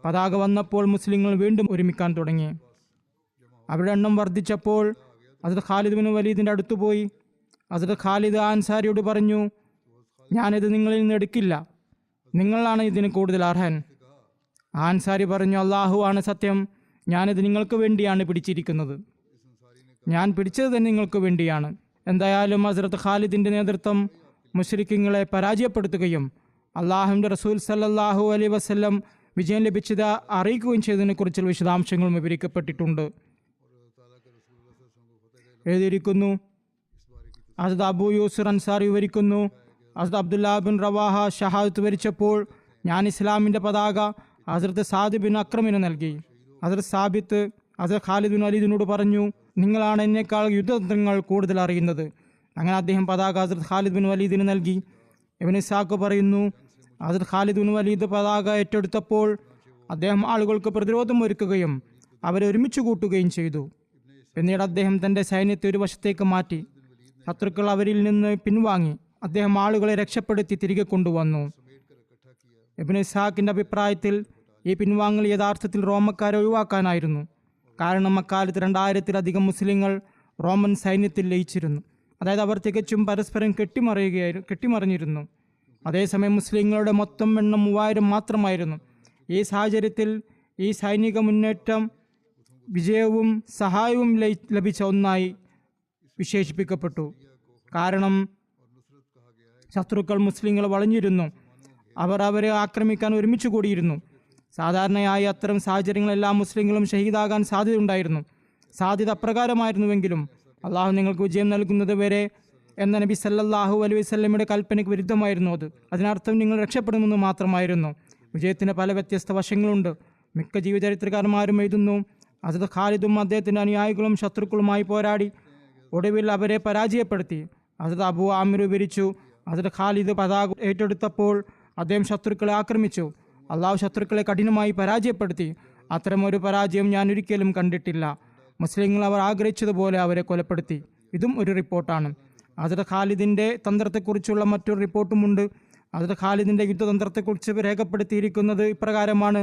പതാക വന്നപ്പോൾ മുസ്ലിങ്ങൾ വീണ്ടും ഒരുമിക്കാൻ തുടങ്ങി. അവരുടെ എണ്ണം വർദ്ധിച്ചപ്പോൾ ഹസ്രത്ത് ഖാലിദ് ബിൻ വലീദിൻ്റെ അടുത്ത് പോയി. ഹസ്രത്ത് ഖാലിദ് അൻസാരിയോട് പറഞ്ഞു, ഞാനിത് നിങ്ങളിൽ നിന്ന് എടുക്കില്ല, നിങ്ങളാണ് ഇതിന് കൂടുതൽ അർഹൻ. അൻസാരി പറഞ്ഞു, അള്ളാഹു ആണ് സത്യം, ഞാനിത് നിങ്ങൾക്ക് വേണ്ടിയാണ് പിടിച്ചിരിക്കുന്നത്. ഞാൻ പിടിച്ചത് തന്നെ നിങ്ങൾക്ക് വേണ്ടിയാണ്. എന്തായാലും ഹസ്രത്ത് ഖാലിദിൻ്റെ നേതൃത്വം മുശ്രിക്കുകളെ പരാജയപ്പെടുത്തുകയും അള്ളാഹുവിൻ്റെ റസൂൽ സല്ലല്ലാഹു അലൈഹി വസല്ലം വിജയം ലഭിച്ചത് അറിയിക്കുകയും ചെയ്തതിനെക്കുറിച്ചുള്ള വിശദാംശങ്ങളും വിവരിക്കപ്പെട്ടിട്ടുണ്ട്. എഴുതിയിരിക്കുന്നു, ഹസ്രത്ത് അബൂ യൂസുർ അൻസാരി വിവരിക്കുന്നു, ഹസ്രത്ത് അബ്ദുല്ല ബിൻ റവാഹ ഷഹാദത്ത് വരിച്ചപ്പോൾ ഞാൻ ഇസ്ലാമിൻ്റെ പതാക ഹസ്രത്ത് സാദ് ബിൻ അക്രമിന് നൽകി. ഹസ്രത്ത് സാബിത്ത് ഹസ്രത്ത് ഖാലിദ് ബിൻ വലീദിനോട് പറഞ്ഞു, നിങ്ങളാണ് എന്നേക്കാൾ യുദ്ധതന്ത്രങ്ങൾ കൂടുതൽ അറിയുന്നത്. അങ്ങനെ അദ്ദേഹം പതാക ഹസ്രത്ത് ഖാലിദ് ബിൻ വലീദിന് നൽകി. ഇബ്നു ഇസ്ഹാഖ് പറയുന്നു, ഹസ്രത്ത് ഖാലിദ് ബിൻ വലീദ് പതാക ഏറ്റെടുത്തപ്പോൾ അദ്ദേഹം ആളുകൾക്ക് പ്രതിരോധം ഒരുക്കുകയും അവരെ ഒരുമിച്ച് കൂട്ടുകയും ചെയ്തു. പിന്നീട് അദ്ദേഹം തൻ്റെ സൈന്യത്തെ ഒരു വശത്തേക്ക് മാറ്റി. ശത്രുക്കൾ അവരിൽ നിന്ന് പിൻവാങ്ങി. അദ്ദേഹം ആളുകളെ രക്ഷപ്പെടുത്തി തിരികെ കൊണ്ടുവന്നു. ഇബ്നു ഇസ്ഹാഖിൻ്റെ അഭിപ്രായത്തിൽ ഈ പിൻവാങ്ങൽ യഥാർത്ഥത്തിൽ റോമക്കാരെ ഒഴിവാക്കാനായിരുന്നു. കാരണം അക്കാലത്ത് 2000-ലധികം മുസ്ലിങ്ങൾ റോമൻ സൈന്യത്തിൽ ലയിച്ചിരുന്നു. അതായത് അവർ തികച്ചും പരസ്പരം കെട്ടിമറിഞ്ഞിരുന്നു. അതേസമയം മുസ്ലിങ്ങളുടെ മൊത്തം എണ്ണം 3000 മാത്രമായിരുന്നു. ഈ സാഹചര്യത്തിൽ ഈ സൈനിക മുന്നേറ്റം വിജയവും സഹായവും ലഭിച്ച ഒന്നായി വിശേഷിപ്പിക്കപ്പെട്ടു. കാരണം ശത്രുക്കൾ മുസ്ലിങ്ങളെ വളഞ്ഞിരുന്നു. അവർ അവരെ ആക്രമിക്കാൻ ഒരുമിച്ച് കൂടിയിരുന്നു. സാധാരണയായി അത്തരം സാഹചര്യങ്ങളെല്ലാം മുസ്ലിങ്ങളും ഷഹീദാകാൻ സാധ്യതയുണ്ടായിരുന്നു. സാധ്യത അപ്രകാരമായിരുന്നുവെങ്കിലും അള്ളാഹു നിങ്ങൾക്ക് വിജയം നൽകുന്നത് വരെ എന്ന നബി സല്ലല്ലാഹു അലൈഹി വസല്ലമയുടെ കൽപ്പനയ്ക്ക് വിരുദ്ധമായിരുന്നു അത്. അതിനർത്ഥം നിങ്ങൾ രക്ഷപ്പെടുമെന്ന് മാത്രമായിരുന്നു. വിജയത്തിന് പല വ്യത്യസ്ത വശങ്ങളുണ്ട്. മിക്ക ജീവചരിത്രകാരന്മാരും എഴുതുന്നു, ഹസ്രത്ത് ഖാലിദും അദ്ദേഹത്തിൻ്റെ അനുയായികളും ശത്രുക്കളുമായി പോരാടി ഒടുവിൽ അവരെ പരാജയപ്പെടുത്തി. ഹസ്രത്ത് അബൂ ആമിർ വിവരിച്ചു, ഹസ്രത്ത് ഖാലിദ് പതാക ഏറ്റെടുത്തപ്പോൾ അദ്ദേഹം ശത്രുക്കളെ ആക്രമിച്ചു. അള്ളാഹു ശത്രുക്കളെ കഠിനമായി പരാജയപ്പെടുത്തി. അത്തരമൊരു പരാജയം ഞാൻ ഒരിക്കലും കണ്ടിട്ടില്ല. മുസ്ലിങ്ങൾ അവർ ആഗ്രഹിച്ചതുപോലെ അവരെ കൊലപ്പെടുത്തി. ഇതും ഒരു റിപ്പോർട്ടാണ്. ഹസ്രത്ത് ഖാലിദിൻ്റെ തന്ത്രത്തെക്കുറിച്ചുള്ള മറ്റൊരു റിപ്പോർട്ടുമുണ്ട്. ഹസ്രത്ത് ഖാലിദിൻ്റെ യുദ്ധതന്ത്രത്തെക്കുറിച്ച് രേഖപ്പെടുത്തിയിരിക്കുന്നത് ഇപ്രകാരമാണ്.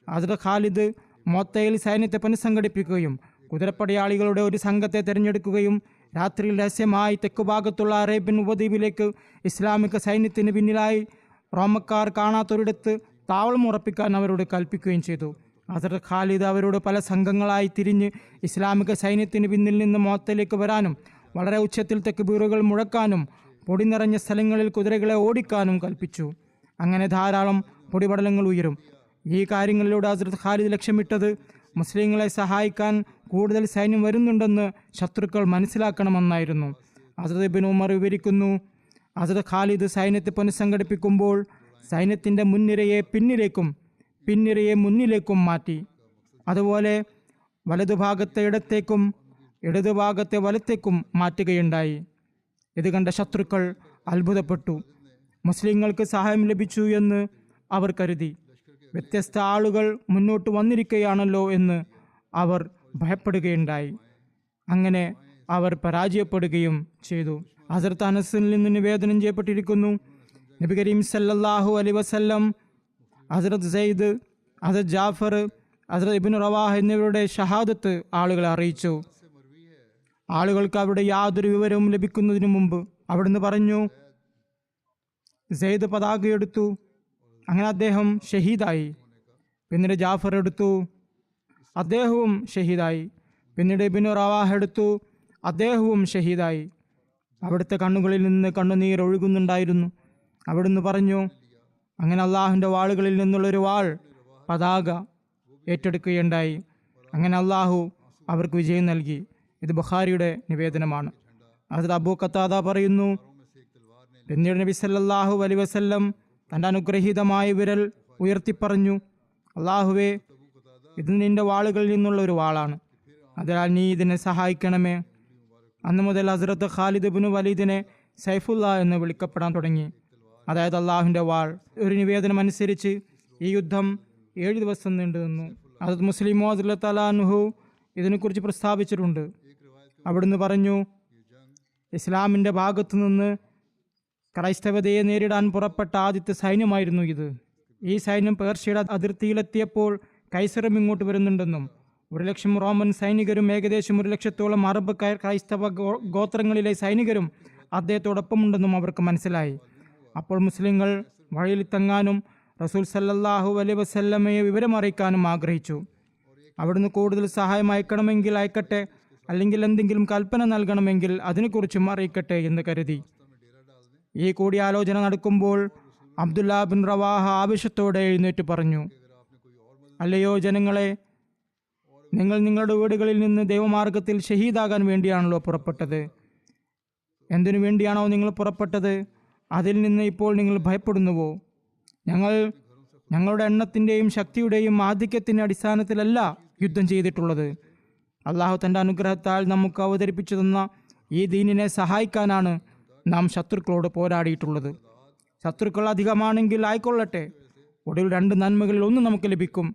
ഹസ്രത്ത് ഖാലിദ് മൊത്തയിൽ സൈന്യത്തെ പുനഃസംഘടിപ്പിക്കുകയും കുതിരപ്പടയാളികളുടെ ഒരു സംഘത്തെ തിരഞ്ഞെടുക്കുകയും രാത്രിയിൽ രഹസ്യമായി തെക്കുഭാഗത്തുള്ള അറേബ്യൻ ഉപദ്വീപിലേക്ക് ഇസ്ലാമിക സൈന്യത്തിന് പിന്നിലായി റോമക്കാർ കാണാത്തൊരിടത്ത് താവളം ഉറപ്പിക്കാൻ അവരോട് കൽപ്പിക്കുകയും ചെയ്തു. ഹസ്രത്ത് ഖാലിദ് അവരോട് പല സംഘങ്ങളായി തിരിഞ്ഞ് ഇസ്ലാമിക സൈന്യത്തിന് പിന്നിൽ നിന്ന് മൊത്തയിലേക്ക് വരാനും വളരെ ഉച്ചത്തിൽ തെക്കുബീറുകൾ മുഴക്കാനും പൊടി നിറഞ്ഞ സ്ഥലങ്ങളിൽ കുതിരകളെ ഓടിക്കാനും കൽപ്പിച്ചു. അങ്ങനെ ധാരാളം പൊടിപടലങ്ങൾ ഉയരും. ഈ കാര്യങ്ങളിലൂടെ ഹസ്രത്ത് ഖാലിദ് ലക്ഷ്യമിട്ടത് മുസ്ലിങ്ങളെ സഹായിക്കാൻ കൂടുതൽ സൈന്യം വരുന്നുണ്ടെന്ന് ശത്രുക്കൾ മനസ്സിലാക്കണമെന്നായിരുന്നു. ഹസ്രത്ത് ഇബ്നു ഉമർ വിവരിക്കുന്നു, ഹസ്രത്ത് ഖാലിദ് സൈന്യത്തെ പുനഃസംഘടിപ്പിക്കുമ്പോൾ സൈന്യത്തിൻ്റെ മുൻനിരയെ പിന്നിലേക്കും പിൻനിരയെ മുന്നിലേക്കും മാറ്റി. അതുപോലെ വലതുഭാഗത്തെ ഇടത്തേക്കും ഇടതുഭാഗത്തെ വലത്തേക്കും മാറ്റുകയുണ്ടായി. ഇത് കണ്ട ശത്രുക്കൾ അത്ഭുതപ്പെട്ടു. മുസ്ലിങ്ങൾക്ക് സഹായം ലഭിച്ചു എന്ന് അവർ കരുതി. വ്യത്യസ്ത ആളുകൾ മുന്നോട്ട് വന്നിരിക്കുകയാണല്ലോ എന്ന് അവർ ഭയപ്പെടുകയുണ്ടായി. അങ്ങനെ അവർ പരാജയപ്പെടുകയും ചെയ്തു. ഹസ്രത്ത് അനസിൽ നിന്ന് നിവേദനം ചെയ്യപ്പെട്ടിരിക്കുന്നു, നബി കരീം സല്ലല്ലാഹു അലൈഹി വസല്ലം ഹസ്രത്ത് സെയ്ദ്, ഹസ്രത്ത് ജാഫർ, ഹസ്രത്ത് ഇബ്നു റവാഹ എന്നിവരുടെ ഷഹാദത്ത് ആളുകളെ അറിയിച്ചു. ആളുകൾക്ക് അവരുടെ യാതൊരു വിവരവും ലഭിക്കുന്നതിന് മുമ്പ് അവിടുന്ന് പറഞ്ഞു, സെയ്ദ് പതാക എടുത്തു, അങ്ങനെ അദ്ദേഹം ഷഹീദായി. പിന്നീട് ജാഫർ എടുത്തു, അദ്ദേഹവും ഷഹീദായി. പിന്നീട് ഇബ്നു റവാഹ എടുത്തു, അദ്ദേഹവും ഷഹീദായി. അവിടുത്തെ കണ്ണുകളിൽ നിന്ന് കണ്ണുനീർ ഒഴുകുന്നുണ്ടായിരുന്നു. അവിടുന്ന് പറഞ്ഞു, അങ്ങനെ അള്ളാഹുവിൻ്റെ വാളുകളിൽ നിന്നുള്ളൊരു വാൾ പതാക ഏറ്റെടുക്കുകയുണ്ടായി. അങ്ങനെ അള്ളാഹു അവർക്ക് വിജയം നൽകി. ഇത് ബുഖാരിയുടെ നിവേദനമാണ്. ഹസ്രത്ത് അബൂ ഖത്താദ പറയുന്നു, പിന്നീട് നബി സല്ലല്ലാഹു അലൈഹി വസല്ലം തൻ്റെ അനുഗ്രഹീതമായ വിരൽ ഉയർത്തിപ്പറഞ്ഞു, അള്ളാഹുവേ, ഇത് നിന്റെ വാളുകളിൽ നിന്നുള്ള ഒരു വാളാണ്, അതിനാൽ നീ ഇതിനെ സഹായിക്കണമേ. അന്നു മുതൽ ഹസ്രത്ത് ഖാലിദ് ഇബ്നു വലീദിനെ സൈഫുല്ല എന്ന് വിളിക്കപ്പെടാൻ തുടങ്ങി, അതായത് അള്ളാഹുവിൻ്റെ വാൾ. ഒരു നിവേദനം അനുസരിച്ച് ഈ യുദ്ധം 7 ദിവസം നീണ്ടു നിന്നു. ഹസ്രത്ത് മുസ്ലിം മൗഊദ് റളിയല്ലാഹു അൻഹു ഇതിനെക്കുറിച്ച് പ്രസ്താവിച്ചിട്ടുണ്ട്. അവിടുന്ന് പറഞ്ഞു, ഇസ്ലാമിൻ്റെ ഭാഗത്തു നിന്ന് ക്രൈസ്തവതയെ നേരിടാൻ പുറപ്പെട്ട ആദ്യത്തെ സൈന്യമായിരുന്നു ഇത്. ഈ സൈന്യം പേർഷ്യയുടെ അതിർത്തിയിലെത്തിയപ്പോൾ കൈസറും ഇങ്ങോട്ട് വരുന്നുണ്ടെന്നും 1,00,000 റോമൻ സൈനികരും ഏകദേശം 1,00,000-ഓളം അറബ് ക്രൈസ്തവ ഗോത്രങ്ങളിലെ സൈനികരും അദ്ദേഹത്തോടൊപ്പമുണ്ടെന്നും അവർക്ക് മനസ്സിലായി. അപ്പോൾ മുസ്ലിങ്ങൾ വഴിയിൽ തങ്ങാനും റസൂൽ സല്ലല്ലാഹു അലൈഹി വസല്ലമയെ വിവരമറിയിക്കാനും ആഗ്രഹിച്ചു. അവിടുന്ന് കൂടുതൽ സഹായം അയക്കണമെങ്കിൽ അയക്കട്ടെ, അല്ലെങ്കിൽ എന്തെങ്കിലും കൽപ്പന നൽകണമെങ്കിൽ അതിനെക്കുറിച്ചും അറിയിക്കട്ടെ എന്ന് കരുതി. ഈ കൂടിയാലോചന നടക്കുമ്പോൾ അബ്ദുല്ല ബിൻ റവാഹ ആവേശത്തോടെ എഴുന്നേറ്റ് പറഞ്ഞു, അല്ലയോ ജനങ്ങളെ, നിങ്ങൾ നിങ്ങളുടെ വീടുകളിൽ നിന്ന് ദൈവമാർഗത്തിൽ ഷഹീദാകാൻ വേണ്ടിയാണല്ലോ പുറപ്പെട്ടത്. എന്തിനു വേണ്ടിയാണോ നിങ്ങൾ പുറപ്പെട്ടത്, അതിൽ നിന്ന് ഇപ്പോൾ നിങ്ങൾ ഭയപ്പെടുന്നുവോ? ഞങ്ങൾ ഞങ്ങളുടെ എണ്ണത്തിൻ്റെയും ശക്തിയുടെയും ആധിക്യത്തിൻ്റെ അടിസ്ഥാനത്തിലല്ല യുദ്ധം ചെയ്തിട്ടുള്ളത്. അള്ളാഹു തൻ്റെ അനുഗ്രഹത്താൽ നമുക്ക് അവതരിപ്പിച്ചു തന്ന ഈ ദീനിനെ സഹായിക്കാനാണ് നാം ശത്രുക്കളോട് പോരാടിയിട്ടുള്ളത്. ശത്രുക്കൾ അധികമാണെങ്കിൽ ആയിക്കൊള്ളട്ടെ, ഒടുവിൽ 2 നന്മകളിൽ ഒന്ന് നമുക്ക് ലഭിക്കും.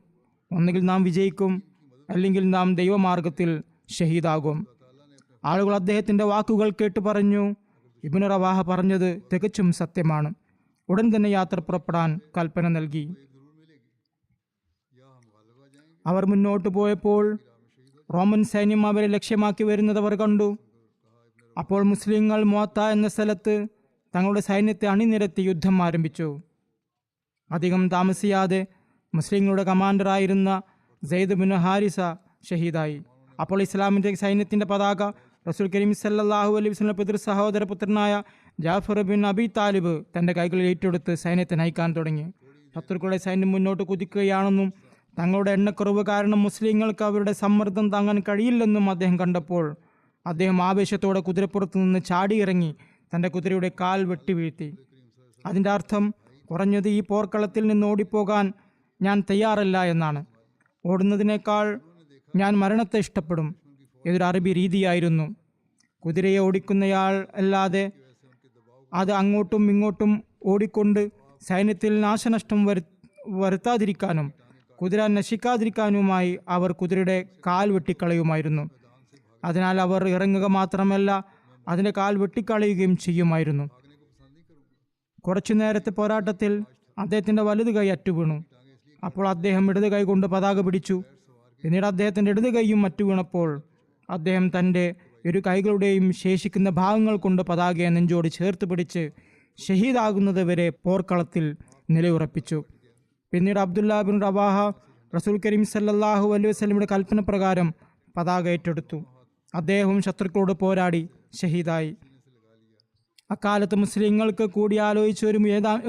ഒന്നുകിൽ നാം വിജയിക്കും, അല്ലെങ്കിൽ നാം ദൈവമാർഗത്തിൽ ഷഹീദാകും. ആളുകൾ അദ്ദേഹത്തിൻ്റെ വാക്കുകൾ കേട്ട് പറഞ്ഞു, ഇബ്നു റവാഹ പറഞ്ഞത് തികച്ചും സത്യമാണ്. ഉടൻ തന്നെ യാത്ര പുറപ്പെടാൻ കൽപ്പന നൽകി. അവർ മുന്നോട്ട് പോയപ്പോൾ റോമൻ സൈന്യം അവരെ ലക്ഷ്യമാക്കി വരുന്നത് അവർ കണ്ടു. അപ്പോൾ മുസ്ലിങ്ങൾ മുഅത്ത എന്ന സ്ഥലത്ത് തങ്ങളുടെ സൈന്യത്തെ അണിനിരത്തി യുദ്ധം ആരംഭിച്ചു. അധികം താമസിയാതെ മുസ്ലിങ്ങളുടെ കമാൻഡറായിരുന്ന സെയ്ദ് ബിൻ ഹാരിസ ഷഹീദായി. അപ്പോൾ ഇസ്ലാമിൻ്റെ സൈന്യത്തിൻ്റെ പതാക റസൂൽ കരീം സല്ലല്ലാഹു അലൈഹി വസല്ലം പിതൃ സഹോദരപുത്രനായ ജാഫർ ബിൻ അബി താലിബ് തൻ്റെ കൈകളിൽ ഏറ്റെടുത്ത് സൈന്യത്തെ നയിക്കാൻ തുടങ്ങി. ശത്രുക്കളുടെ സൈന്യം മുന്നോട്ട് കുതിക്കുകയാണെന്നും തങ്ങളുടെ എണ്ണക്കുറവ് കാരണം മുസ്ലിങ്ങൾക്ക് അവരുടെ സമ്മർദ്ദം താങ്ങാൻ കഴിയില്ലെന്നും അദ്ദേഹം കണ്ടപ്പോൾ അദ്ദേഹം ആവേശത്തോടെ കുതിരപ്പുറത്ത് നിന്ന് ചാടിയിറങ്ങി തൻ്റെ കുതിരയുടെ കാൽ വെട്ടി വീഴ്ത്തി. അതിൻ്റെ അർത്ഥം കുറഞ്ഞത് ഈ പോർക്കളത്തിൽ നിന്ന് ഓടിപ്പോകാൻ ഞാൻ തയ്യാറല്ല എന്നാണ്. ഓടുന്നതിനേക്കാൾ ഞാൻ മരണത്തെ ഇഷ്ടപ്പെടും. ഇതൊരു അറബി രീതിയായിരുന്നു. കുതിരയെ ഓടിക്കുന്നയാൾ അല്ലാതെ അത് അങ്ങോട്ടും ഇങ്ങോട്ടും ഓടിക്കൊണ്ട് സൈന്യത്തിൽ നാശനഷ്ടം വരുത്താതിരിക്കാനും കുതിര നശിക്കാതിരിക്കാനുമായി അവർ കുതിരയുടെ കാൽ വെട്ടിക്കളയുമായിരുന്നു. അതിനാൽ അവർ ഇറങ്ങുക മാത്രമല്ല, അതിൻ്റെ കാൽ വെട്ടിക്കളയുകയും ചെയ്യുമായിരുന്നു. കുറച്ചു നേരത്തെ പോരാട്ടത്തിൽ അദ്ദേഹത്തിൻ്റെ വലതു കൈ അറ്റുവീണു. അപ്പോൾ അദ്ദേഹം ഇടത് കൈ കൊണ്ട് പതാക പിടിച്ചു. പിന്നീട് അദ്ദേഹത്തിൻ്റെ ഇടത് കൈയും അറ്റുവീണപ്പോൾ അദ്ദേഹം തൻ്റെ ഇരു കൈകളുടെയും ശേഷിക്കുന്ന ഭാഗങ്ങൾ കൊണ്ട് പതാകയെ നെഞ്ചോട് ചേർത്ത് പിടിച്ച് ഷഹീദാകുന്നത് വരെ പോർക്കളത്തിൽ നിലയുറപ്പിച്ചു. പിന്നീട് അബ്ദുല്ലാ ബിൻ റവാഹ റസൂൽ കരീം സല്ലല്ലാഹു അലൈഹി വസല്ലമയുടെ കൽപ്പന പ്രകാരം പതാക ഏറ്റെടുത്തു. അദ്ദേഹവും ശത്രുക്കളോട് പോരാടി ഷഹീദായി. അക്കാലത്ത് മുസ്ലിങ്ങൾക്ക് കൂടിയാലോചിച്ച്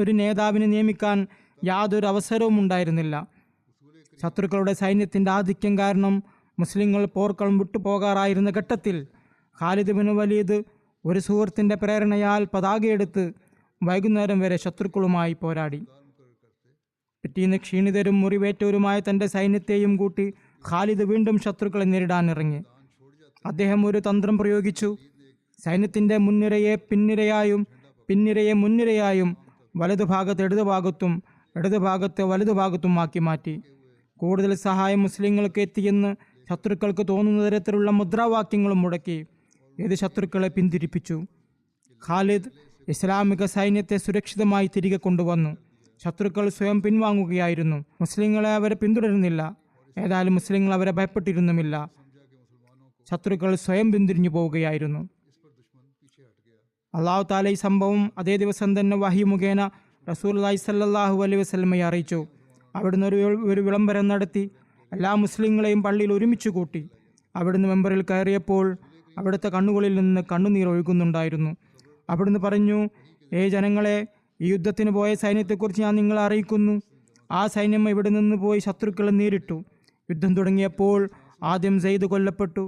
ഒരു നേതാവിനെ നിയമിക്കാൻ യാതൊരു അവസരവും ഉണ്ടായിരുന്നില്ല. ശത്രുക്കളുടെ സൈന്യത്തിൻ്റെ ആധിക്യം കാരണം മുസ്ലിങ്ങൾ പോർക്കളം വിട്ടുപോകാറായിരുന്ന ഘട്ടത്തിൽ ഖാലിദ് ബിൻ വലീദ് ഒരു സുഹൃത്തിൻ്റെ പ്രേരണയാൽ പതാകയെടുത്ത് വൈകുന്നേരം വരെ ശത്രുക്കളുമായി പോരാടി. പിറ്റീന്ന് ക്ഷീണിതരും മുറിവേറ്റവരുമായ തൻ്റെ സൈന്യത്തെയും കൂട്ടി ഖാലിദ് വീണ്ടും ശത്രുക്കളെ നേരിടാനിറങ്ങി. അദ്ദേഹം ഒരു തന്ത്രം പ്രയോഗിച്ചു. സൈന്യത്തിൻ്റെ മുൻനിരയെ പിൻനിരയായും പിൻനിരയെ മുൻനിരയായും വലതുഭാഗത്ത് ഇടതുഭാഗത്തും ഇടതുഭാഗത്ത് വലതുഭാഗത്തും ആക്കി മാറ്റി. കൂടുതൽ സഹായം മുസ്ലിങ്ങൾക്ക് എത്തിയെന്ന് ശത്രുക്കൾക്ക് തോന്നുന്ന തരത്തിലുള്ള മുദ്രാവാക്യങ്ങളും മുടക്കി ഇത് ശത്രുക്കളെ പിന്തിരിപ്പിച്ചു. ഖാലിദ് ഇസ്ലാമിക സൈന്യത്തെ സുരക്ഷിതമായി തിരികെ കൊണ്ടുവന്നു. ശത്രുക്കൾ സ്വയം പിൻവാങ്ങുകയായിരുന്നു. മുസ്ലിങ്ങളെ അവരെ പിന്തുടരുന്നില്ല. ഏതായാലും മുസ്ലിങ്ങൾ അവരെ ഭയപ്പെട്ടിരുന്നുമില്ല. ശത്രുക്കൾ സ്വയം പിന്തിരിഞ്ഞു പോവുകയായിരുന്നു. അള്ളാഹു താല ഈ സംഭവം അതേ ദിവസം തന്നെ വഹി മുഖേന റസൂലുള്ളാഹി സ്വല്ലല്ലാഹു അലൈഹി വസല്ലമയെ അറിയിച്ചു. അവിടുന്ന് ഒരു വിളംബരം നടത്തി എല്ലാ മുസ്ലിങ്ങളെയും പള്ളിയിൽ ഒരുമിച്ച് കൂട്ടി. അവിടുന്ന് മെമ്പറിൽ കയറിയപ്പോൾ അവിടുത്തെ കണ്ണുകളിൽ നിന്ന് കണ്ണുനീർ ഒഴുകുന്നുണ്ടായിരുന്നു. അവിടുന്ന് പറഞ്ഞു, ജനങ്ങളെ, ഈ യുദ്ധത്തിന് പോയ സൈന്യത്തെക്കുറിച്ച് ഞാൻ നിങ്ങളെ അറിയിക്കുന്നു. ആ സൈന്യം ഇവിടെ നിന്ന് പോയി ശത്രുക്കളെ നേരിട്ടു. യുദ്ധം തുടങ്ങിയപ്പോൾ ആദ്യം സെയ്ദ് കൊല്ലപ്പെട്ടു.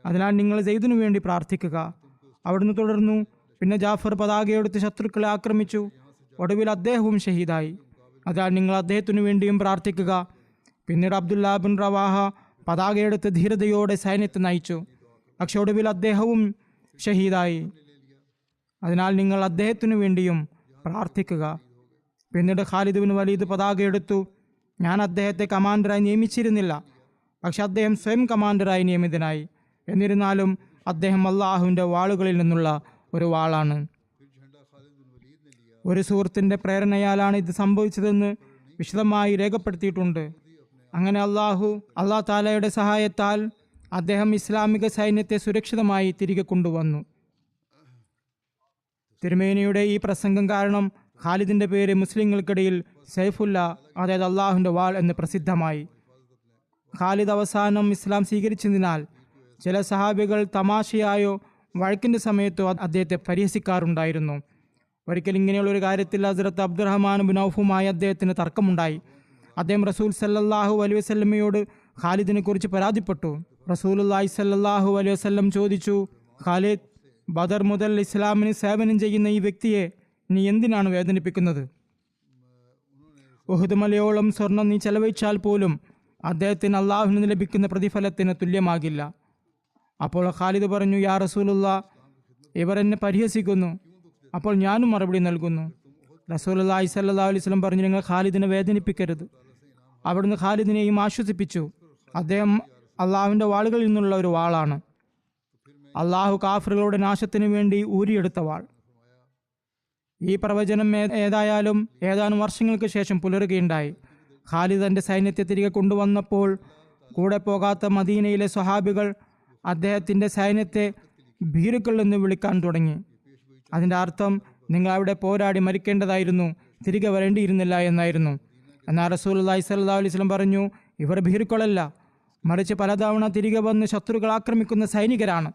അതിനാൽ നിങ്ങൾ സെയ്ദിനു വേണ്ടി പ്രാർത്ഥിക്കുക. അവിടുന്ന് തുടർന്നു, പിന്നെ ജാഫർ പതാകയെടുത്ത് ശത്രുക്കളെ ആക്രമിച്ചു. ഒടുവിൽ അദ്ദേഹവും ഷഹീദായി. അതിനാൽ നിങ്ങൾ അദ്ദേഹത്തിനു വേണ്ടിയും പ്രാർത്ഥിക്കുക. പിന്നീട് അബ്ദുല്ലാ ബിൻ റവാഹ പതാകയെടുത്ത് ധീരതയോടെ സൈന്യത്തെ നയിച്ചു. പക്ഷെ ഒടുവിൽ അദ്ദേഹവും ഷഹീദായി. അതിനാൽ നിങ്ങൾ അദ്ദേഹത്തിനു വേണ്ടിയും പ്രാർത്ഥിക്കുക. പിന്നീട് ഖാലിദ് ബിൻ വലീദ് പതാകയെടുത്തു. ഞാൻ അദ്ദേഹത്തെ കമാൻഡറായി നിയമിച്ചിരുന്നില്ല, പക്ഷെ അദ്ദേഹം സ്വയം കമാൻഡറായി നിയമിതനായി. എന്നിരുന്നാലും അദ്ദേഹം അള്ളാഹുവിൻ്റെ വാളുകളിൽ നിന്നുള്ള ഒരു വാളാണ്. ഒരു സുഹൃത്തിൻ്റെ പ്രേരണയാലാണ് ഇത് സംഭവിച്ചതെന്ന് വിശദമായി രേഖപ്പെടുത്തിയിട്ടുണ്ട്. അങ്ങനെ അള്ളാഹു താലയുടെ സഹായത്താൽ അദ്ദേഹം ഇസ്ലാമിക സൈന്യത്തെ സുരക്ഷിതമായി തിരികെ കൊണ്ടുവന്നു. തിരുമേനിയുടെ ഈ പ്രസംഗം കാരണം ഖാലിദിൻ്റെ പേര് മുസ്ലിങ്ങൾക്കിടയിൽ സൈഫുല്ല, അതായത് അള്ളാഹുവിൻ്റെ വാൾ എന്ന് പ്രസിദ്ധമായി. ഖാലിദ് അവസാനം ഇസ്ലാം സ്വീകരിച്ചതിനാൽ ചില സഹാബികൾ തമാശയായോ വഴക്കിൻ്റെ സമയത്തോ അദ്ദേഹത്തെ പരിഹസിക്കാറുണ്ടായിരുന്നു. ഒരിക്കൽ ഇങ്ങനെയുള്ള ഒരു കാര്യത്തിൽ ഹസ്രത്ത് അബ്ദുറഹ്മാൻ ബിൻ ഔഫുമായി അദ്ദേഹത്തിന് തർക്കമുണ്ടായി. അദ്ദേഹം റസൂൽ സല്ലല്ലാഹു അലൈഹി വസല്ലമയോട് ഖാലിദിനെ കുറിച്ച് പരാതിപ്പെട്ടു. റസൂലുള്ളാഹി സല്ലല്ലാഹു അലൈഹി വസല്ലം ചോദിച്ചു, ഖാലിദ്, ബദർ മുതൽ ഇസ്ലാമിന് സേവനം ചെയ്യുന്ന ഈ വ്യക്തിയെ നീ എന്തിനാണ് വേദനിപ്പിക്കുന്നത്? ഉഹുദ് മലയോളം സ്വർണം നീ ചെലവഴിച്ചാൽ പോലും അദ്ദേഹത്തിന് അള്ളാഹുവിൽ നിന്ന് ലഭിക്കുന്ന പ്രതിഫലത്തിന് തുല്യമാകില്ല. അപ്പോൾ ഖാലിദ് പറഞ്ഞു, യാ റസൂലുള്ളാ, ഇവർ എന്നെ പരിഹസിക്കുന്നു. അപ്പോൾ ഞാനും മറുപടി നൽകുന്നു. റസൂലുള്ളാഹി സ്വല്ലല്ലാഹു അലൈഹി വസല്ലം പറഞ്ഞു, നിങ്ങൾ ഖാലിദിനെ വേദനിപ്പിക്കരുത്. അവിടുന്ന് ഖാലിദിനെയും ആശ്വസിപ്പിച്ചു. അദ്ദേഹം അള്ളാഹുവിൻ്റെ വാളുകളിൽ നിന്നുള്ള ഒരു വാളാണ്. അള്ളാഹു കാഫിറുകളുടെ നാശത്തിനു വേണ്ടി ഊരിയെടുത്ത വാൾ. ഈ പ്രവചനം ഏതായാലും ഏതാനും വർഷങ്ങൾക്ക് ശേഷം പുലരുകയുണ്ടായി. ഖാലിദ് തൻ്റെ സൈന്യത്തെ തിരികെ കൊണ്ടുവന്നപ്പോൾ കൂടെ പോകാത്ത മദീനയിലെ സ്വഹാബികൾ അദ്ദേഹത്തിൻ്റെ സൈന്യത്തെ ഭീരുക്കൾ എന്ന് വിളിക്കാൻ തുടങ്ങി. അതിൻ്റെ അർത്ഥം നിങ്ങൾ അവിടെ പോരാടി മരിക്കേണ്ടതായിരുന്നു, തിരികെ വരേണ്ടിയിരുന്നില്ല എന്നായിരുന്നു. എന്നാൽ റസൂലുള്ളാഹി സ്വല്ലല്ലാഹു അലൈഹി വസല്ലം പറഞ്ഞു, ഇവർ ഭീരുക്കളല്ല, മറിച്ച് പലതവണ തിരികെ വന്ന് ശത്രുക്കൾ ആക്രമിക്കുന്ന സൈനികരാണ്.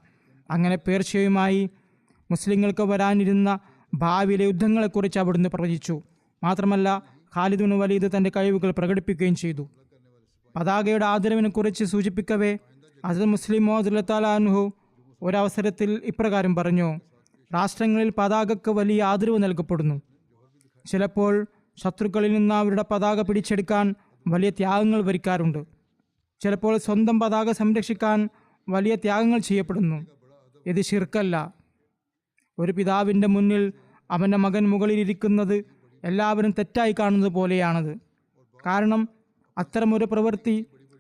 അങ്ങനെ പേർഷ്യയുമായി മുസ്ലിങ്ങൾക്ക് വരാനിരുന്ന ഭാവിയിലെ യുദ്ധങ്ങളെക്കുറിച്ച് അവിടുന്ന് പ്രവചിച്ചു. മാത്രമല്ല ഖാലിദ് ബിൻ വലീദ് തൻ്റെ കഴിവുകൾ പ്രകടിപ്പിക്കുകയും ചെയ്തു. പതാകയുടെ ആദരവിനെക്കുറിച്ച് സൂചിപ്പിക്കവേ ഹസ്രത്ത് മുസ്ലിം മൗഊദ് റളിയല്ലാഹു അൻഹു ഒരവസരത്തിൽ ഇപ്രകാരം പറഞ്ഞു, രാഷ്ട്രങ്ങളിൽ പതാകയ്ക്ക് വലിയ ആദരവ് നൽകപ്പെടുന്നു. ചിലപ്പോൾ ശത്രുക്കളിൽ നിന്ന് അവരുടെ പതാക പിടിച്ചെടുക്കാൻ വലിയ ത്യാഗങ്ങൾ വരിക്കാറുണ്ട്. ചിലപ്പോൾ സ്വന്തം പതാക സംരക്ഷിക്കാൻ വലിയ ത്യാഗങ്ങൾ ചെയ്യപ്പെടുന്നു. ഇത് ശിർക്കല്ല. ഒരു പിതാവിൻ്റെ മുന്നിൽ അവൻ്റെ മകൻ മുകളിലിരിക്കുന്നത് എല്ലാവരും തെറ്റായി കാണുന്നത് പോലെയാണത്. കാരണം അത്തരമൊരു പ്രവൃത്തി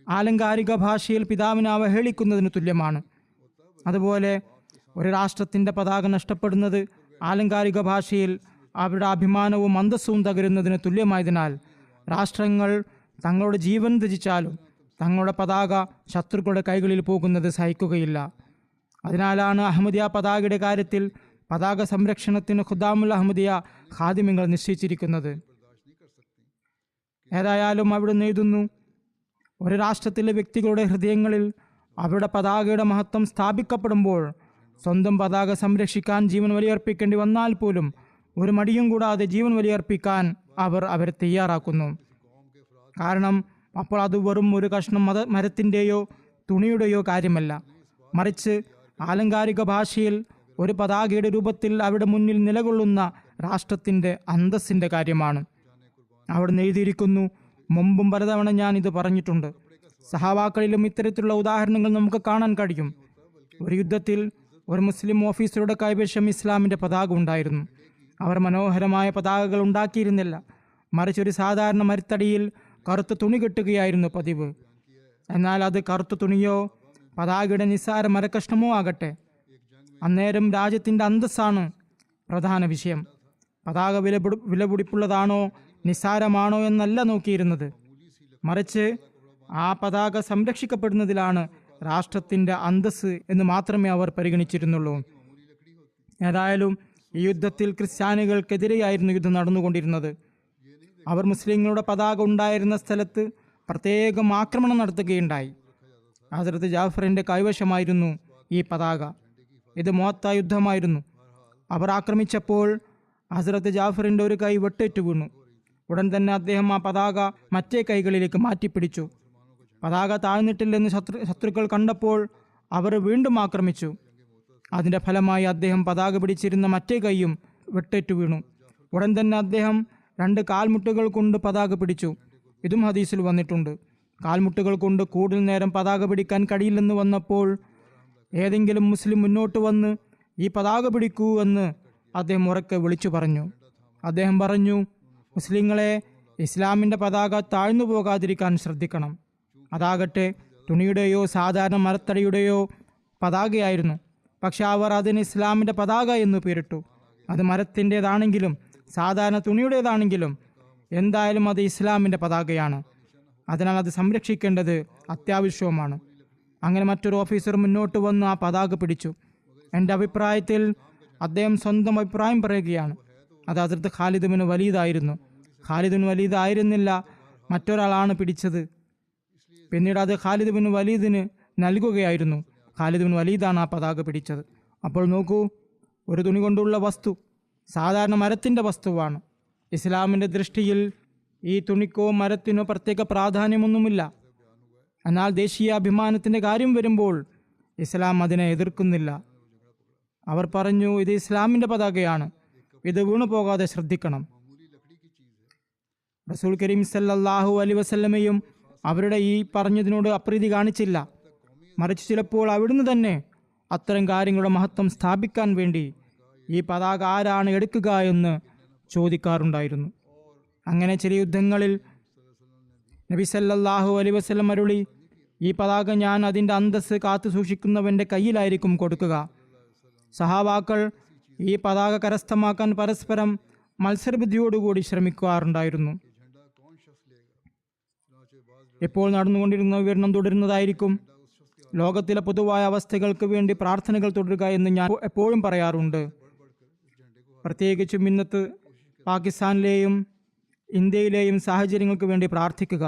ആലങ്കാരിക ഭാഷയിൽ പിതാവിനെ അവഹേളിക്കുന്നതിന് തുല്യമാണ്. അതുപോലെ ഒരു രാഷ്ട്രത്തിൻ്റെ പതാക നഷ്ടപ്പെടുന്നത് ആലങ്കാരിക ഭാഷയിൽ അവരുടെ അഭിമാനവും അന്തസ്സും തകരുന്നതിന് തുല്യമായതിനാൽ രാഷ്ട്രങ്ങൾ തങ്ങളുടെ ജീവൻ ത്യജിച്ചാലും തങ്ങളുടെ പതാക ശത്രുക്കളുടെ കൈകളിൽ പോകുന്നത് സഹിക്കുകയില്ല. അതിനാലാണ് അഹമ്മദിയ പതാകയുടെ കാര്യത്തിൽ പതാക സംരക്ഷണത്തിന് ഖുദാമുൽ അഹമ്മദിയ ഖാദിമുകൾ നിശ്ചയിച്ചിരിക്കുന്നത്. ഏതായാലും അവിടുന്ന് എഴുതുന്നു, ഒരു രാഷ്ട്രത്തിലെ വ്യക്തികളുടെ ഹൃദയങ്ങളിൽ അവരുടെ പതാകയുടെ മഹത്വം സ്ഥാപിക്കപ്പെടുമ്പോൾ സ്വന്തം പതാക സംരക്ഷിക്കാൻ ജീവൻ ബലിയർപ്പിക്കേണ്ടി വന്നാൽ പോലും ഒരു മടിയും കൂടാതെ ജീവൻ ബലിയർപ്പിക്കാൻ അവർ അവരെ തയ്യാറാക്കുന്നു. കാരണം അപ്പോൾ അത് വെറും ഒരു കഷ്ണം മരത്തിൻ്റെയോ തുണിയുടെയോ കാര്യമല്ല, മറിച്ച് ആലങ്കാരിക ഭാഷയിൽ ഒരു പതാകയുടെ രൂപത്തിൽ അവിടെ മുന്നിൽ നിലകൊള്ളുന്ന രാഷ്ട്രത്തിൻ്റെ അന്തസ്സിൻ്റെ കാര്യമാണ്. അവിടുന്ന് എഴുതിയിരിക്കുന്നു, മുമ്പും പലതവണ ഞാൻ ഇത് പറഞ്ഞിട്ടുണ്ട്. സഹാബാക്കളിലും ഇത്തരത്തിലുള്ള ഉദാഹരണങ്ങൾ നമുക്ക് കാണാൻ കഴിയും. ഒരു യുദ്ധത്തിൽ ഒരു മുസ്ലിം ഓഫീസറുടെ കൈവശം ഇസ്ലാമിൻ്റെ പതാക ഉണ്ടായിരുന്നു. അവർ മനോഹരമായ പതാകകൾ ഉണ്ടാക്കിയിരുന്നില്ല, മറിച്ച് ഒരു സാധാരണ മരത്തടിയിൽ കറുത്ത തുണി കെട്ടുകയായിരുന്നു പതിവ്. എന്നാൽ അത് കറുത്ത തുണിയോ പതാകയുടെ നിസ്സാര മരക്കഷ്ണമോ ആകട്ടെ, അന്നേരം രാജ്യത്തിൻ്റെ അന്തസ്സാണ് പ്രധാന വിഷയം. പതാക വിലപിടിപ്പുള്ളതാണോ നിസ്സാരമാണോ എന്നല്ല നോക്കിയിരുന്നത്, മറിച്ച് ആ പതാക സംരക്ഷിക്കപ്പെടുന്നതിലാണ് രാഷ്ട്രത്തിൻ്റെ അന്തസ്സ് എന്ന് മാത്രമേ അവർ പരിഗണിച്ചിരുന്നുള്ളൂ. ഏതായാലും ഈ യുദ്ധത്തിൽ ക്രിസ്ത്യാനികൾക്കെതിരെയായിരുന്നു യുദ്ധം നടന്നുകൊണ്ടിരുന്നത്. അവർ മുസ്ലിങ്ങളുടെ പതാക ഉണ്ടായിരുന്ന സ്ഥലത്ത് പ്രത്യേകം ആക്രമണം നടത്തുകയുണ്ടായി. ഹസ്രത്ത് ജാഫറിൻ്റെ കൈവശമായിരുന്നു ഈ പതാക. ഇത് മുഅത്ത യുദ്ധമായിരുന്നു. അവർ ആക്രമിച്ചപ്പോൾ ഹസ്രത്ത് ജാഫറിൻ്റെ ഒരു കൈ വെട്ടേറ്റു വീണു. ഉടൻ തന്നെ അദ്ദേഹം ആ പതാക മറ്റേ കൈകളിലേക്ക് മാറ്റിപ്പിടിച്ചു. പതാക താഴ്ന്നിട്ടില്ലെന്ന് ശത്രുക്കൾ കണ്ടപ്പോൾ അവർ വീണ്ടും ആക്രമിച്ചു. അതിൻ്റെ ഫലമായി അദ്ദേഹം പതാക പിടിച്ചിരുന്ന മറ്റേ കൈയും വെട്ടേറ്റു വീണു. ഉടൻ തന്നെ അദ്ദേഹം 2 കാൽമുട്ടുകൾ കൊണ്ട് പതാക പിടിച്ചു. ഇതും ഹദീസിൽ വന്നിട്ടുണ്ട്. കാൽമുട്ടുകൾ കൊണ്ട് കൂടുതൽ നേരം പതാക പിടിക്കാൻ കഴിയില്ലെന്ന് വന്നപ്പോൾ ഏതെങ്കിലും മുസ്ലിം മുന്നോട്ട് വന്ന് ഈ പതാക പിടിക്കൂ എന്ന് അദ്ദേഹം ഉറക്കെ വിളിച്ചു പറഞ്ഞു. അദ്ദേഹം പറഞ്ഞു, മുസ്ലിങ്ങളെ, ഇസ്ലാമിൻ്റെ പതാക താഴ്ന്നു പോകാതിരിക്കാൻ ശ്രദ്ധിക്കണം. അതാകട്ടെ തുണിയുടെയോ സാധാരണ മരത്തടിയുടെയോ പതാകയായിരുന്നു. പക്ഷെ അവർ അതിന് ഇസ്ലാമിൻ്റെ പതാക എന്ന് പേരിട്ടു. അത് മരത്തിൻ്റെതാണെങ്കിലും സാധാരണ തുണിയുടേതാണെങ്കിലും എന്തായാലും അത് ഇസ്ലാമിൻ്റെ പതാകയാണ്. അതിനാൽ അത് സംരക്ഷിക്കേണ്ടത് അത്യാവശ്യവുമാണ്. അങ്ങനെ മറ്റൊരു ഓഫീസർ മുന്നോട്ട് വന്ന് ആ പതാക പിടിച്ചു. എൻ്റെ അഭിപ്രായത്തിൽ അദ്ദേഹം സ്വന്തം അഭിപ്രായം പറയുകയാണ്. അത് ഹസ്രത്ത് ഖാലിദ് ബിൻ വലീദ് ആയിരുന്നു. ഖാലിദ് ബിൻ വലീദ് ആയിരുന്നില്ല, മറ്റൊരാളാണ് പിടിച്ചത്. പിന്നീട് അത് ഖാലിദ് ബിൻ വലീദിന് നൽകുകയായിരുന്നു. ഖാലിദ് ബിൻ വലീദാണ് ആ പതാക പിടിച്ചത്. അപ്പോൾ നോക്കൂ, ഒരു തുണി കൊണ്ടുള്ള വസ്തു സാധാരണ മരത്തിൻ്റെ വസ്തുവാണ്. ഇസ്ലാമിൻ്റെ ദൃഷ്ടിയിൽ ഈ തുണിക്കോ മരത്തിനോ പ്രത്യേക പ്രാധാന്യമൊന്നുമില്ല. എന്നാൽ ദേശീയ അഭിമാനത്തിൻ്റെ കാര്യം വരുമ്പോൾ ഇസ്ലാം അതിനെ എതിർക്കുന്നില്ല. അവർ പറഞ്ഞു, ഇത് ഇസ്ലാമിൻ്റെ പതാകയാണ്, ഇത് വീണു പോകാതെ ശ്രദ്ധിക്കണം. റസൂൽ കരീം സല്ലല്ലാഹു അലൈഹി വസല്ലമയും അവരുടെ ഈ പറഞ്ഞതിനോട് അപ്രീതി കാണിച്ചില്ല. മറിച്ച് ചിലപ്പോൾ അവിടുന്ന് തന്നെ അത്തരം കാര്യങ്ങളുടെ മഹത്വം സ്ഥാപിക്കാൻ വേണ്ടി ഈ പതാക ആരാണ് എടുക്കുക എന്ന് ചോദിക്കാറുണ്ടായിരുന്നു. അങ്ങനെ ചില യുദ്ധങ്ങളിൽ നബി സല്ലല്ലാഹു അലൈഹി വസല്ലം അരുളി, ഈ പതാക ഞാൻ അതിൻ്റെ അന്തസ്സ് കാത്തു സൂക്ഷിക്കുന്നവൻ്റെ കയ്യിലായിരിക്കും കൊടുക്കുക. സഹാബാക്കൾ ഈ പതാക കരസ്ഥമാക്കാൻ പരസ്പരം മത്സരബുദ്ധിയോടുകൂടി ശ്രമിക്കാറുണ്ടായിരുന്നു. ഇപ്പോൾ നടന്നുകൊണ്ടിരുന്ന വിവരണം തുടരുന്നതായിരിക്കും. ലോകത്തിലെ പൊതുവായ അവസ്ഥകൾക്ക് വേണ്ടി പ്രാർത്ഥനകൾ തുടരുക എന്ന് ഞാൻ എപ്പോഴും പറയാറുണ്ട്. പ്രത്യേകിച്ചും ഇന്നത്തെ പാകിസ്ഥാനിലെയും ഇന്ത്യയിലെയും സാഹചര്യങ്ങൾക്ക് വേണ്ടി പ്രാർത്ഥിക്കുക.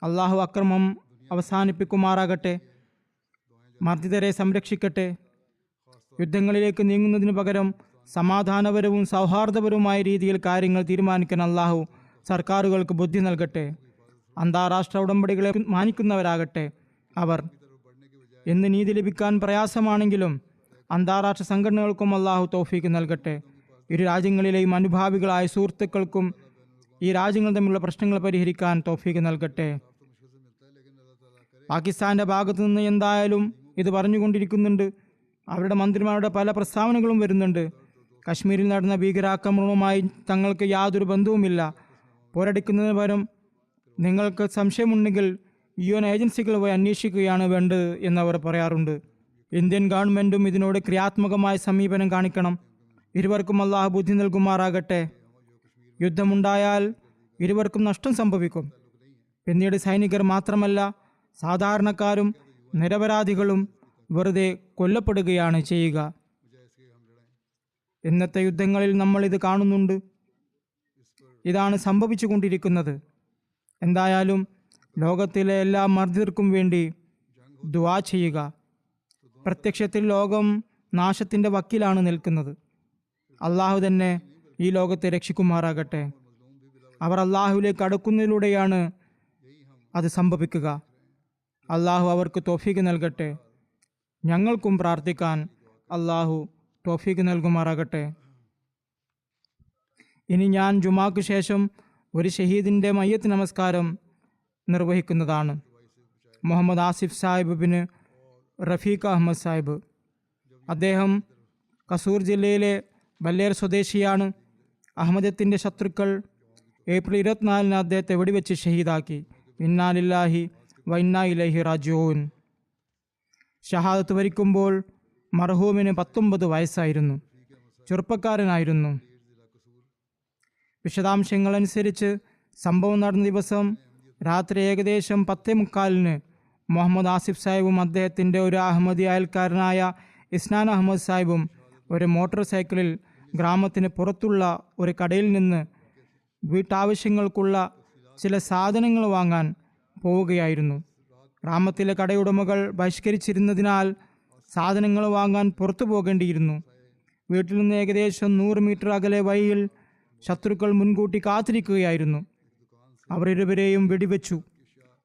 അള്ളാഹു അക്രമം അവസാനിപ്പിക്കുമാറാകട്ടെ, മർദ്ദിതരെ സംരക്ഷിക്കട്ടെ. യുദ്ധങ്ങളിലേക്ക് നീങ്ങുന്നതിന് പകരം സമാധാനപരവും സൗഹാർദ്ദപരവുമായ രീതിയിൽ കാര്യങ്ങൾ തീരുമാനിക്കാൻ അള്ളാഹു സർക്കാരുകൾക്ക് ബുദ്ധി നൽകട്ടെ. അന്താരാഷ്ട്ര ഉടമ്പടികളെ മാനിക്കുന്നവരാകട്ടെ അവർ. എന്ന് നീതി ലഭിക്കാൻ പ്രയാസമാണെങ്കിലും അന്താരാഷ്ട്ര സംഘടനകൾക്കും അള്ളാഹു തൗഫീക്ക് നൽകട്ടെ. ഇരു രാജ്യങ്ങളിലെയും അനുഭാവികളായ സുഹൃത്തുക്കൾക്കും ഈ രാജ്യങ്ങൾ തമ്മിലുള്ള പ്രശ്നങ്ങൾ പരിഹരിക്കാൻ തൗഫീക്ക് നൽകട്ടെ. പാകിസ്ഥാന്റെ ഭാഗത്തു നിന്ന് എന്തായാലും ഇത് പറഞ്ഞുകൊണ്ടിരിക്കുന്നുണ്ട്. അവരുടെ മന്ത്രിമാരുടെ പല പ്രസ്താവനകളും വരുന്നുണ്ട്. കശ്മീരിൽ നടന്ന ഭീകരാക്രമണവുമായി തങ്ങൾക്ക് യാതൊരു ബന്ധവുമില്ല. പോരടിക്കുന്നതിന് പകരം നിങ്ങൾക്ക് സംശയമുണ്ടെങ്കിൽ UN ഏജൻസികൾ പോയി അന്വേഷിക്കുകയാണ് വേണ്ടത് എന്നവർ പറയാറുണ്ട്. ഇന്ത്യൻ ഗവൺമെൻറ്റും ഇതിനോട് ക്രിയാത്മകമായ സമീപനം കാണിക്കണം. ഇരുവർക്കും അള്ളാഹു ബുദ്ധി നൽകുമാറാകട്ടെ. യുദ്ധമുണ്ടായാൽ ഇരുവർക്കും നഷ്ടം സംഭവിക്കും. പിന്നീട് സൈനികർ മാത്രമല്ല, സാധാരണക്കാരും നിരപരാധികളും വെറുതെ കൊല്ലപ്പെടുകയാണ് ചെയ്യുക. ഇന്നത്തെ യുദ്ധങ്ങളിൽ നമ്മൾ ഇത് കാണുന്നുണ്ട്. ഇതാണ് സംഭവിച്ചു കൊണ്ടിരിക്കുന്നത്. എന്തായാലും ലോകത്തിലെ എല്ലാ മർദ്ദിതർക്കും വേണ്ടി ദുആ ചെയ്യുക. പ്രത്യക്ഷത്തിൽ ലോകം നാശത്തിൻ്റെ വക്കിലാണ് നിൽക്കുന്നത്. അള്ളാഹു തന്നെ ഈ ലോകത്തെ രക്ഷിക്കുമാറാകട്ടെ. അവർ അള്ളാഹുവിലേക്ക് അടുക്കുന്നതിലൂടെയാണ് അത് സംഭവിക്കുക. അള്ളാഹു അവർക്ക് തൗഫീക്ക് നൽകട്ടെ. ഞങ്ങൾക്കും പ്രാർത്ഥിക്കാൻ അള്ളാഹു തൗഫീക്ക് നൽകുമാറാകട്ടെ. ഇനി ഞാൻ ജുമാക്ക് ശേഷം ഒരു ഷഹീദിൻ്റെ മയ്യത്ത് നമസ്കാരം നിർവഹിക്കുന്നതാണ്. മുഹമ്മദ് ആസിഫ് സാഹിബ് ബിൻ റഫീഖ് അഹമ്മദ് സാഹിബ്. അദ്ദേഹം കസൂർ ജില്ലയിലെ ബല്ലേർ സ്വദേശിയാണ്. അഹമ്മദത്തിൻ്റെ ശത്രുക്കൾ ഏപ്രിൽ 24 അദ്ദേഹത്തെ വെടിവെച്ച് ഷഹീദാക്കി. ഇന്നാ ലില്ലാഹി വ ഇന്നാ ഇലൈഹി റാജിഊൻ. ഷഹാദത്ത് വരിക്കുമ്പോൾ മർഹൂമിന് 19 വയസ്സായിരുന്നു. ചെറുപ്പക്കാരനായിരുന്നു. വിശദാംശങ്ങളനുസരിച്ച് സംഭവം നടന്ന ദിവസം രാത്രി ഏകദേശം 10:45 മുഹമ്മദ് ആസിഫ് സാഹിബും അദ്ദേഹത്തിൻ്റെ ഒരു അഹമ്മദി അയൽക്കാരനായ ഇസ്നാൻ അഹമ്മദ് സാഹിബും ഒരു മോട്ടോർ സൈക്കിളിൽ ഗ്രാമത്തിന് പുറത്തുള്ള ഒരു കടയിൽ നിന്ന് വീട്ടാവശ്യങ്ങൾക്കുള്ള ചില സാധനങ്ങൾ വാങ്ങാൻ പോവുകയായിരുന്നു. ഗ്രാമത്തിലെ കടയുടമകൾ ബഹിഷ്കരിച്ചിരുന്നതിനാൽ സാധനങ്ങൾ വാങ്ങാൻ പുറത്തു പോകേണ്ടിയിരുന്നു. വീട്ടിൽ നിന്ന് ഏകദേശം 100 മീറ്റർ അകലെ വഴിയിൽ ശത്രുക്കൾ മുൻകൂട്ടി കാത്തിരിക്കുകയായിരുന്നു. അവർ ഇരുവരെയും വെടിവെച്ചു.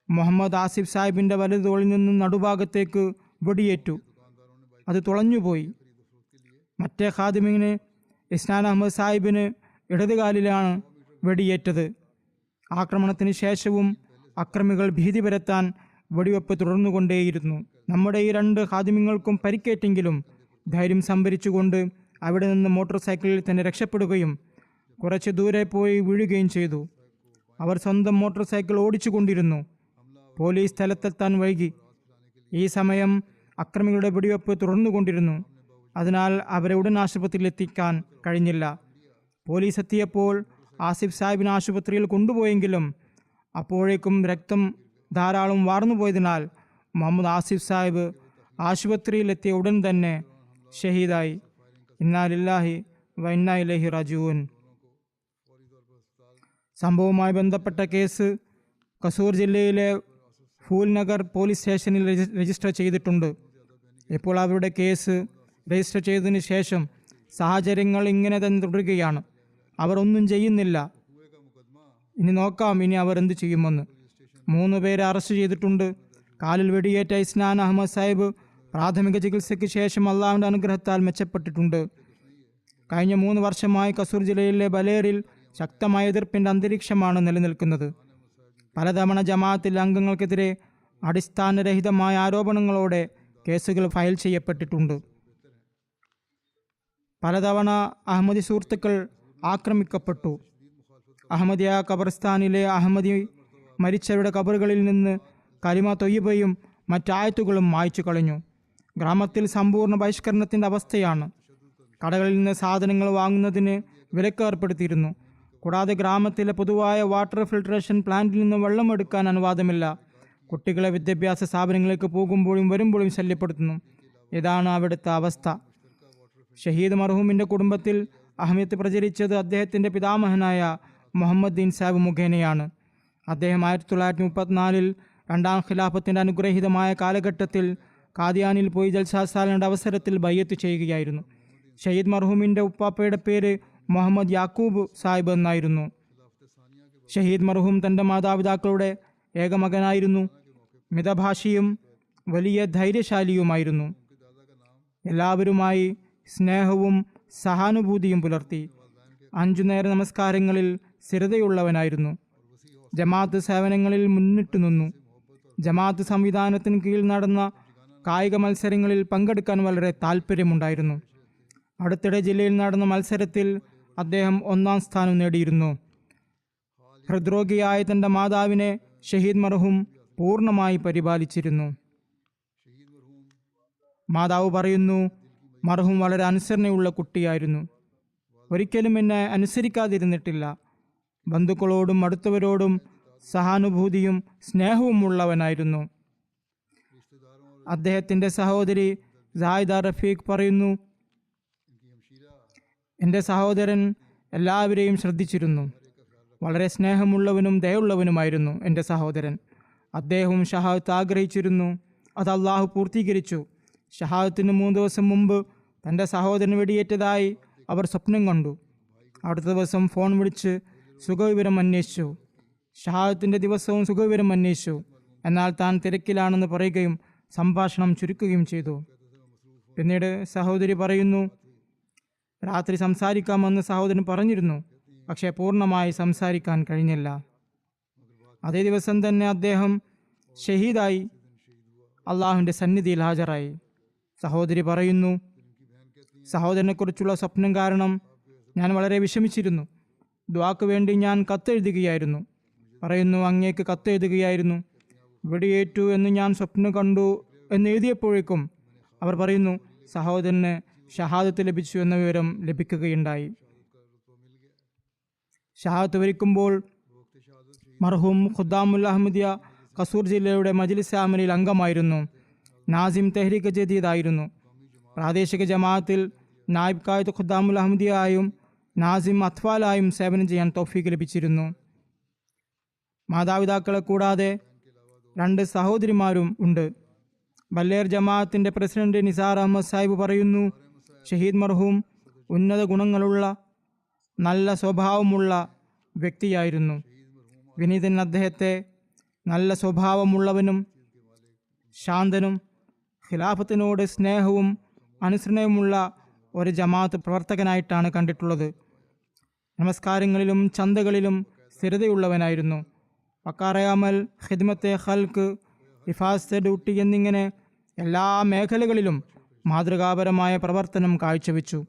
മുഹമ്മദ് ആസിഫ് സാഹിബിൻ്റെ വലതു തോളിൽ നിന്നും നടുഭാഗത്തേക്ക് വെടിയേറ്റു. അത് തുളഞ്ഞുപോയി. മറ്റേ ഖാദിമിന് ഇസ്നാൻ അഹമ്മദ് സാഹിബിന് ഇടതുകാലിലാണ് വെടിയേറ്റത്. ആക്രമണത്തിന് ശേഷവും അക്രമികൾ ഭീതി പരത്താൻ വെടിവെപ്പ് തുടർന്നുകൊണ്ടേയിരുന്നു. നമ്മുടെ ഈ 2 ഖാദിമിങ്ങൾക്കും പരിക്കേറ്റെങ്കിലും ധൈര്യം സംഭരിച്ചുകൊണ്ട് അവിടെ നിന്ന് മോട്ടോർ സൈക്കിളിൽ തന്നെ രക്ഷപ്പെടുകയും കുറച്ച് ദൂരെ പോയി വീഴുകയും ചെയ്തു. അവർ സ്വന്തം മോട്ടോർ സൈക്കിൾ ഓടിച്ചു കൊണ്ടിരുന്നു. പോലീസ് സ്ഥലത്തെത്താൻ വൈകി. ഈ സമയം അക്രമികളുടെ വെടിവെപ്പ് തുടർന്നുകൊണ്ടിരുന്നു. അതിനാൽ അവരെ ഉടൻ ആശുപത്രിയിൽ എത്തിക്കാൻ കഴിഞ്ഞില്ല. പോലീസ് എത്തിയപ്പോൾ ആസിഫ് സാഹിബിനെ ആശുപത്രിയിൽ കൊണ്ടുപോയെങ്കിലും അപ്പോഴേക്കും രക്തം ധാരാളം വാർന്നുപോയതിനാൽ മുഹമ്മദ് ആസിഫ് സാഹിബ് ആശുപത്രിയിലെത്തിയ ഉടൻ തന്നെ ഷഹീദായി. ഇന്നാ ലില്ലാഹി വ ഇന്നാ ഇലൈഹി റാജിഊൻ. സംഭവവുമായി ബന്ധപ്പെട്ട കേസ് കസൂർ ജില്ലയിലെ ഫൂൽ നഗർ പോലീസ് സ്റ്റേഷനിൽ രജിസ്റ്റർ ചെയ്തിട്ടുണ്ട്. ഇപ്പോൾ അവരുടെ കേസ് രജിസ്റ്റർ ചെയ്തതിന് ശേഷം സാഹചര്യങ്ങൾ ഇങ്ങനെ തന്നെ തുടരുകയാണ്. അവർ ഒന്നും ചെയ്യുന്നില്ല. ഇനി നോക്കാം ഇനി അവർ എന്ത് ചെയ്യുമെന്ന്. 3 പേരെ അറസ്റ്റ് ചെയ്തിട്ടുണ്ട്. കാലിൽ വെടിയേറ്റ ഇസ്നാൻ അഹമ്മദ് സാഹിബ് പ്രാഥമിക ചികിത്സയ്ക്ക് ശേഷം അള്ളാഹുവിൻ്റെ അനുഗ്രഹത്താൽ മെച്ചപ്പെട്ടിട്ടുണ്ട്. കഴിഞ്ഞ 3 വർഷമായി കസൂർ ജില്ലയിലെ ബലേറിൽ ശക്തമായ എതിർപ്പിൻ്റെ അന്തരീക്ഷമാണ് നിലനിൽക്കുന്നത്. പലതവണ ജമാഅത്തിലെ അംഗങ്ങൾക്കെതിരെ അടിസ്ഥാനരഹിതമായ ആരോപണങ്ങളോടെ കേസുകൾ ഫയൽ ചെയ്യപ്പെട്ടിട്ടുണ്ട്. പലതവണ അഹമ്മദി സുഹൃത്തുക്കൾ ആക്രമിക്കപ്പെട്ടു. അഹമ്മദിയ ഖബർസ്ഥാനിലെ അഹമ്മദി മരിച്ചവരുടെ ഖബറുകളിൽ നിന്ന് കലിമ തൊയ്യബയും മറ്റായത്തുകളും മായ്ച്ചു കളഞ്ഞു. ഗ്രാമത്തിൽ സമ്പൂർണ്ണ ബഹിഷ്കരണത്തിൻ്റെ അവസ്ഥയാണ്. കടകളിൽ നിന്ന് സാധനങ്ങൾ വാങ്ങുന്നതിന് വിലക്ക് ഏർപ്പെടുത്തിയിരുന്നു. കൂടാതെ ഗ്രാമത്തിലെ പൊതുവായ വാട്ടർ ഫിൽട്രേഷൻ പ്ലാന്റിൽ നിന്ന് വെള്ളമെടുക്കാൻ അനുവാദമില്ല. കുട്ടികളെ വിദ്യാഭ്യാസ സ്ഥാപനങ്ങളിലേക്ക് പോകുമ്പോഴും വരുമ്പോഴും ശല്യപ്പെടുത്തുന്നു. ഇതാണ് അവിടുത്തെ അവസ്ഥ. ഷഹീദ് മർഹൂമിൻ്റെ കുടുംബത്തിൽ അഹമ്മദ് പ്രചരിച്ചത് അദ്ദേഹത്തിൻ്റെ പിതാമഹനായ മുഹമ്മദ് ദീൻ സാഹിബ് മുഖേനയാണ്. അദ്ദേഹം 1934 രണ്ടാം ഖിലാഫത്തിൻ്റെ അനുഗ്രഹീതമായ കാലഘട്ടത്തിൽ കാദിയാനിൽ പോയി ജൽസാസാലിൻ്റെ അവസരത്തിൽ ബയ്യത്ത് ചെയ്യുകയായിരുന്നു. ഷഹീദ് മർഹൂമിൻ്റെ ഉപ്പാപ്പയുടെ പേര് മുഹമ്മദ് യാക്കൂബ് സാഹിബ് എന്നായിരുന്നു. ഷഹീദ് മർഹൂം തൻ്റെ മാതാപിതാക്കളുടെ ഏകമകനായിരുന്നു. മിതഭാഷിയും വലിയ ധൈര്യശാലിയുമായിരുന്നു. എല്ലാവരുമായി സ്നേഹവും സഹാനുഭൂതിയും പുലർത്തി. 5 നേര നമസ്കാരങ്ങളിൽ സ്ഥിരതയുള്ളവനായിരുന്നു. ജമാഅത്ത് സേവനങ്ങളിൽ മുന്നിട്ട് നിന്നു. ജമാഅത്ത് സംവിധാനത്തിന് കീഴിൽ നടന്ന കായിക മത്സരങ്ങളിൽ പങ്കെടുക്കാൻ വളരെ താല്പര്യമുണ്ടായിരുന്നു. അടുത്തിടെ ജില്ലയിൽ നടന്ന മത്സരത്തിൽ അദ്ദേഹം 1-ാം സ്ഥാനം നേടിയിരുന്നു. ഹൃദ്രോഗിയായ തൻ്റെ മാതാവിനെ ഷഹീദ് മർഹൂം പൂർണ്ണമായി പരിപാലിച്ചിരുന്നു. മാതാവ് പറയുന്നു, മർഹൂം വളരെ അനുസരണയുള്ള കുട്ടിയായിരുന്നു. ഒരിക്കലും എന്നെ അനുസരിക്കാതിരുന്നിട്ടില്ല. ബന്ധുക്കളോടും അടുത്തവരോടും സഹാനുഭൂതിയും സ്നേഹവും ഉള്ളവനായിരുന്നു. അദ്ദേഹത്തിൻ്റെ സഹോദരി സായിദ റഫീഖ് പറയുന്നു, എൻ്റെ സഹോദരൻ എല്ലാവരെയും ശ്രദ്ധിച്ചിരുന്നു. വളരെ സ്നേഹമുള്ളവനും ദയുള്ളവനുമായിരുന്നു എൻ്റെ സഹോദരൻ. അദ്ദേഹവും ഷഹാദത്ത് ആഗ്രഹിച്ചിരുന്നു. അത് അള്ളാഹു പൂർത്തീകരിച്ചു. ഷഹാദത്തിന് 3 ദിവസം മുമ്പ് തൻ്റെ സഹോദരൻ വെടിയേറ്റതായി അവർ സ്വപ്നം കണ്ടു. അടുത്ത ദിവസം ഫോൺ വിളിച്ച് സുഖവിവരം അന്വേഷിച്ചു. ഷഹാദത്തിൻ്റെ ദിവസവും സുഖവിവരം അന്വേഷിച്ചു. എന്നാൽ താൻ തിരക്കിലാണെന്ന് പറയുകയും സംഭാഷണം ചുരുക്കുകയും ചെയ്തു. പിന്നീട് സഹോദരി പറയുന്നു, രാത്രി സംസാരിക്കാമെന്ന് സഹോദരൻ പറഞ്ഞിരുന്നു. പക്ഷേ പൂർണ്ണമായി സംസാരിക്കാൻ കഴിഞ്ഞില്ല. അതേ ദിവസം തന്നെ അദ്ദേഹം ഷഹീദായി അള്ളാഹുവിൻ്റെ സന്നിധിയിൽ ഹാജരായി. സഹോദരി പറയുന്നു, സഹോദരനെക്കുറിച്ചുള്ള സ്വപ്നം കാരണം ഞാൻ വളരെ വിഷമിച്ചിരുന്നു. ദുആക്ക് വേണ്ടി ഞാൻ കത്തെഴുതുകയായിരുന്നു. പറയുന്നു, അങ്ങേക്ക് കത്തെഴുതുകയായിരുന്നു. വെടിയേറ്റു എന്ന് ഞാൻ സ്വപ്നം കണ്ടു എന്ന് എഴുതിയപ്പോഴേക്കും അവർ പറയുന്നു, സഹോദരന് ഷഹാദത്ത് ലഭിച്ചു എന്ന വിവരം ലഭിക്കുകയുണ്ടായി. ഷഹാദത്ത് വരിക്കുമ്പോൾ മർഹൂം ഖുദ്ദാമുൽ അഹമ്മദിയ കസൂർ ജില്ലയുടെ മജ്ലിസ് അമലിൽ അംഗമായിരുന്നു. നാസിം തെഹ്രീക്ക് ജദീദായിരുന്നു. പ്രാദേശിക ജമാഅത്തിൽ നായിബ് ഖായിദ് ഖുദ്ദാമുൽ അഹമ്മദിയായും നാസിം അത്വാലായും സേവനം ചെയ്യാൻ തൗഫീഖ് ലഭിച്ചിരുന്നു. മാതാപിതാക്കളെ കൂടാതെ 2 സഹോദരിമാരും ഉണ്ട്. ബല്ലേർ ജമാഅത്തിൻ്റെ പ്രസിഡന്റ് നിസാർ അഹമ്മദ് സാഹിബ് പറയുന്നു, ഷഹീദ് മർഹൂം ഉന്നത ഗുണങ്ങളുള്ള നല്ല സ്വഭാവമുള്ള വ്യക്തിയായിരുന്നു. വിനീതൻ അദ്ദേഹത്തെ നല്ല സ്വഭാവമുള്ളവനും ശാന്തനും ഖിലാഫത്തിനോട് സ്നേഹവും അനുസരണയുമുള്ള ഒരു ജമാഅത്ത് പ്രവർത്തകനായിട്ടാണ് കണ്ടിട്ടുള്ളത്. നമസ്കാരങ്ങളിലും ചന്തകളിലും സ്ഥിരതയുള്ളവനായിരുന്നു. വക്കാറയാമൽ, ഖിദ്മത്തെ ഖൽക്ക്, ഹിഫാസത്തെ ഡ്യൂട്ടി എന്നിങ്ങനെ എല്ലാ മേഖലകളിലും മാതൃകാപരമായ പ്രവർത്തനം കാഴ്ചവെച്ചു.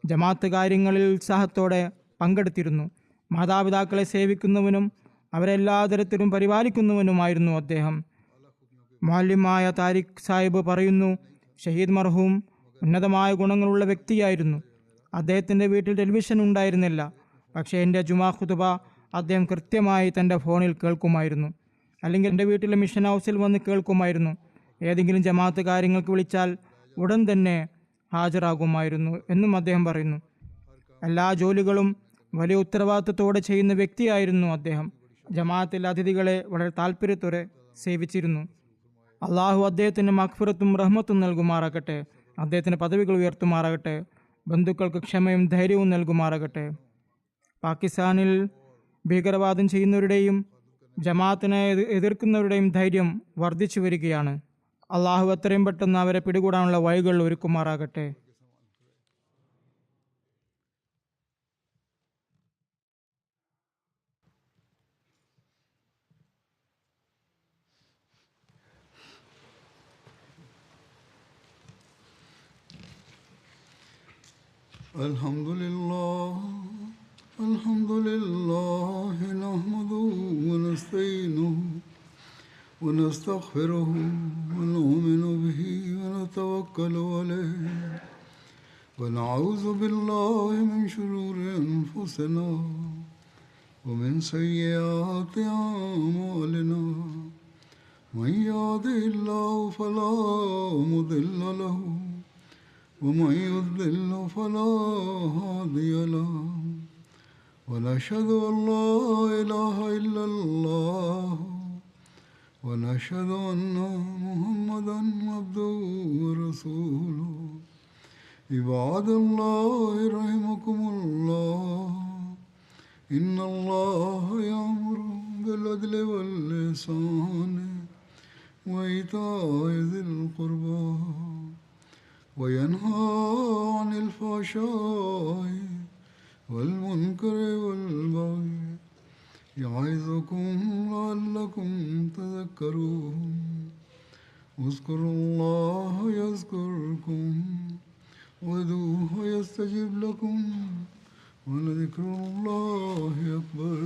ജമാഅത്ത് കാര്യങ്ങളിൽ ഉത്സാഹത്തോടെ പങ്കെടുത്തിരുന്നു. മാതാപിതാക്കളെ സേവിക്കുന്നവനും അവരെല്ലാ തരത്തിലും പരിപാലിക്കുന്നവനുമായിരുന്നു അദ്ദേഹം. മുഅല്ലിമായ താരിഖ് സാഹിബ് പറയുന്നു, ഷഹീദ് മർഹൂം ഉന്നതമായ ഗുണങ്ങളുള്ള വ്യക്തിയായിരുന്നു. അദ്ദേഹത്തിൻ്റെ വീട്ടിൽ ടെലിവിഷൻ ഉണ്ടായിരുന്നില്ല. പക്ഷേ എൻ്റെ ജുമാ ഖുതുബ അദ്ദേഹം കൃത്യമായി തൻ്റെ ഫോണിൽ കേൾക്കുമായിരുന്നു. അല്ലെങ്കിൽ എൻ്റെ വീട്ടിലെ മിഷൻ ഹൗസിൽ വന്ന് കേൾക്കുമായിരുന്നു. ഏതെങ്കിലും ജമാഅത്ത് കാര്യങ്ങൾക്ക് വിളിച്ചാൽ ഉടൻ തന്നെ ഹാജരാകുമായിരുന്നു എന്നും അദ്ദേഹം പറയുന്നു. എല്ലാ ജോലികളും വലിയ ഉത്തരവാദിത്തത്തോടെ ചെയ്യുന്ന വ്യക്തിയായിരുന്നു അദ്ദേഹം. ജമാഅത്തിലെ അതിഥികളെ വളരെ താല്പര്യത്തോടെ സേവിച്ചിരുന്നു. അള്ളാഹു അദ്ദേഹത്തിന് മഗ്ഫിറത്തും റഹ്മത്തും നൽകുമാറാകട്ടെ. അദ്ദേഹത്തിന് പദവികൾ ഉയർത്തുമാറാകട്ടെ. ബന്ധുക്കൾക്ക് ക്ഷമയും ധൈര്യവും നൽകുമാറാകട്ടെ. പാകിസ്ഥാനിൽ ഭീകരവാദം ചെയ്യുന്നവരുടെയും ജമാഅത്തിനെ എതിർക്കുന്നവരുടെയും ധൈര്യം വർദ്ധിച്ചു വരികയാണ്. അള്ളാഹു എത്രയും പെട്ടെന്ന് അവരെ പിടികൂടാനുള്ള വഴികൾ ഒരുക്കുമാറാകട്ടെ. الحمد لله نحمده ونستعينه ونستغفره ونؤمن به ونتوكل عليه ونعوذ بالله من شرور أنفسنا ومن سيئات أعمالنا من يهده الله فلا مضل له ومن يضلل فلا هادي له ونشهد أن لا إله إلا الله ونشهد أن محمدا عبده ورسوله عباد الله رحمكم الله إن الله يأمر بالعدل والإحسان وإيتاء ذي القربى وينهى عن الفحشاء والمنكر والبغي يعظكم لعلكم تذكرون اذكروا الله يذكركم وادعوه يستجب لكم ولذكر الله أكبر